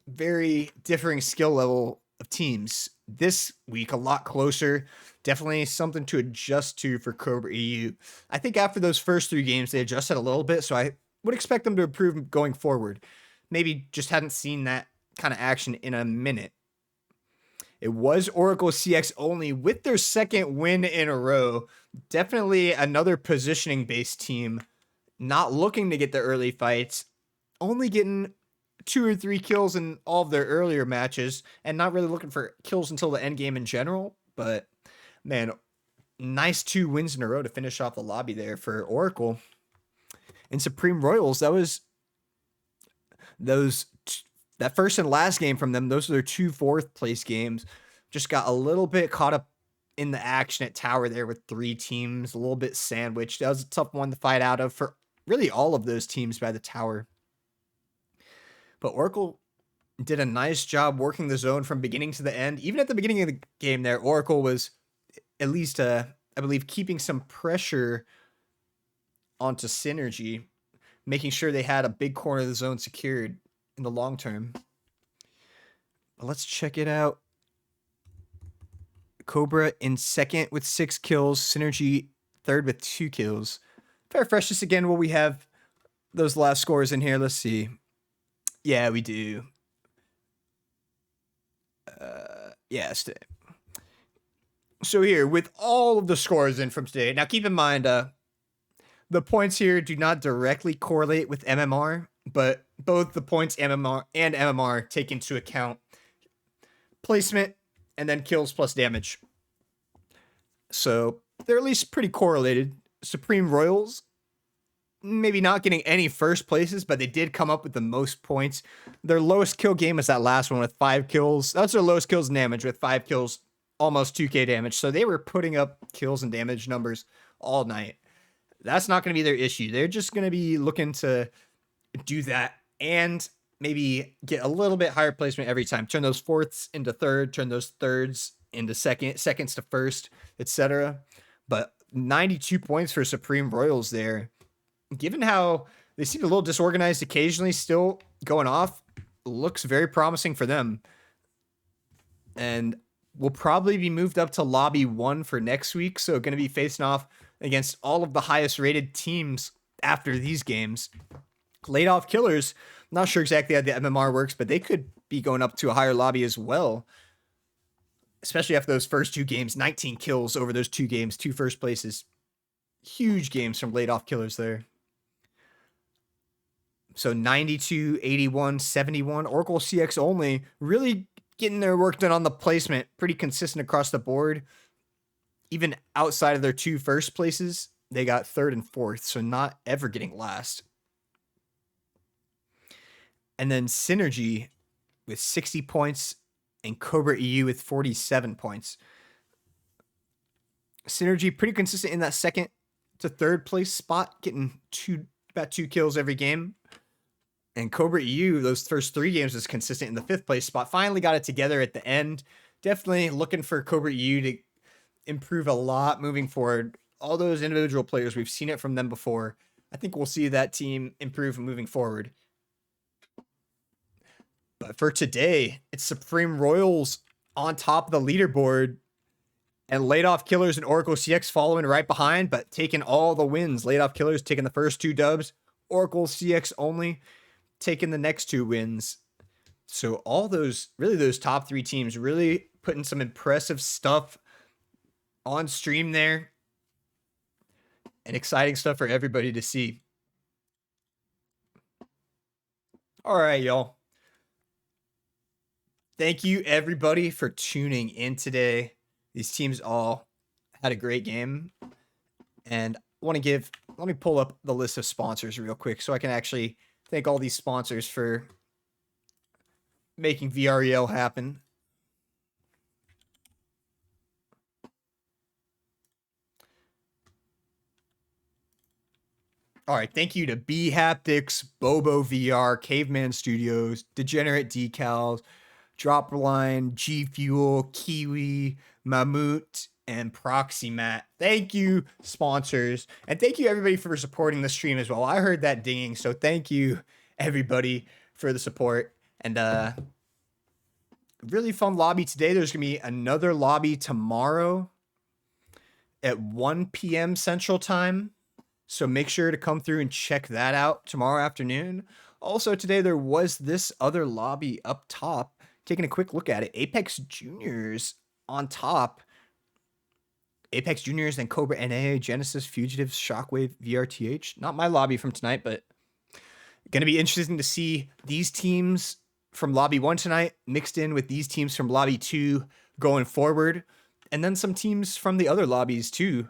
Speaker 1: very differing skill level of teams. This week, a lot closer. Definitely something to adjust to for Cobra EU. I think after those first 3 games, they adjusted a little bit, so I would expect them to improve going forward. Maybe just hadn't seen that kind of action in a minute. It was Oracle CX only with their second win in a row. Definitely another positioning-based team, not looking to get the early fights, only getting 2 or 3 kills in all of their earlier matches, and not really looking for kills until the end game in general, but man, nice 2 wins in a row to finish off the lobby there for Oracle. In Supreme Royals, that was that first and last game from them. Those are their 2 4th place games. Just got a little bit caught up in the action at Tower there with 3 teams, a little bit sandwiched. That was a tough one to fight out of for really all of those teams by the Tower. But Oracle did a nice job working the zone from beginning to the end. Even at the beginning of the game there, Oracle was at least, I believe, keeping some pressure onto Synergy. making sure they had a big corner of the zone secured in the long term. But let's check it out. Cobra in second with 6 kills. Synergy third with 2 kills. Fair Freshness again. Will we have those last scores in here? Let's see. Yeah, we do. Yes. So here, with all of the scores in from today, now keep in mind, the points here do not directly correlate with MMR, but both the points MMR and MMR take into account placement and then kills plus damage. So they're at least pretty correlated. Supreme Royals, maybe not getting any first places, but they did come up with the most points. Their lowest kill game is that last one with 5 kills. That's their lowest kills and damage with 5 kills, almost 2k damage. So they were putting up kills and damage numbers all night. That's not going to be their issue. They're just going to be looking to do that and maybe get a little bit higher placement every time. Turn those fourths into third, turn those thirds into seconds to first, etc. But 92 points for Supreme Royals there. Given how they seem a little disorganized occasionally, still going off, looks very promising for them. And will probably be moved up to Lobby 1 for next week. So going to be facing off against all of the highest rated teams after these games. Laid Off Killers, not sure exactly how the MMR works, but they could be going up to a higher lobby as well. Especially after those first 2 games, 19 kills over those 2 games, 2 first places. Huge games from Laid Off Killers there. So 92, 81, 71. Oracle CX only really getting their work done on the placement. Pretty consistent across the board. Even outside of their 2 first places, they got 3rd and 4th. So not ever getting last. And then Synergy with 60 points and Cobra EU with 47 points. Synergy pretty consistent in that 2nd to 3rd place spot, getting about 2 kills every game. And Cobra EU, those first 3 games was consistent in the 5th place spot. Finally got it together at the end. Definitely looking for Cobra EU to improve a lot moving forward. All those individual players, we've seen it from them before. I think we'll see that team improve moving forward. But for today, it's Supreme Royals on top of the leaderboard and Laid Off Killers and Oracle CX following right behind, but taking all the wins. Laid Off Killers taking the first 2 dubs, Oracle CX only taking the next 2 wins. So all those top 3 teams really putting some impressive stuff on stream there and exciting stuff for everybody to see. All right, y'all. Thank you, everybody, for tuning in today. These teams all had a great game. And let me pull up the list of sponsors real quick so I can actually thank all these sponsors for making VREL happen. All right, thank you to B Haptics, Bobo VR, Caveman Studios, Degenerate Decals, Dropline, G Fuel, Kiwi, Mammut, and Proxymat. Thank you, sponsors. And thank you, everybody, for supporting the stream as well. I heard that dinging, so thank you, everybody, for the support. And really fun lobby today. There's going to be another lobby tomorrow at 1 p.m. Central Time. So make sure to come through and check that out tomorrow afternoon. Also, today there was this other lobby up top. Taking a quick look at it. Apex Juniors on top. Apex Juniors, then Cobra NA, Genesis, Fugitives, Shockwave, VRTH. Not my lobby from tonight, but going to be interesting to see these teams from Lobby 1 tonight mixed in with these teams from Lobby 2 going forward. And then some teams from the other lobbies too,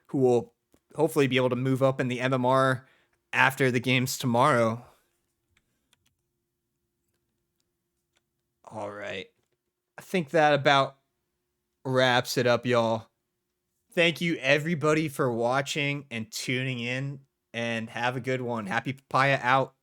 Speaker 1: who will hopefully be able to move up in the MMR after the games tomorrow. All right. I think that about wraps it up, y'all. Thank you, everybody, for watching and tuning in, and have a good one. Happy Papaya out.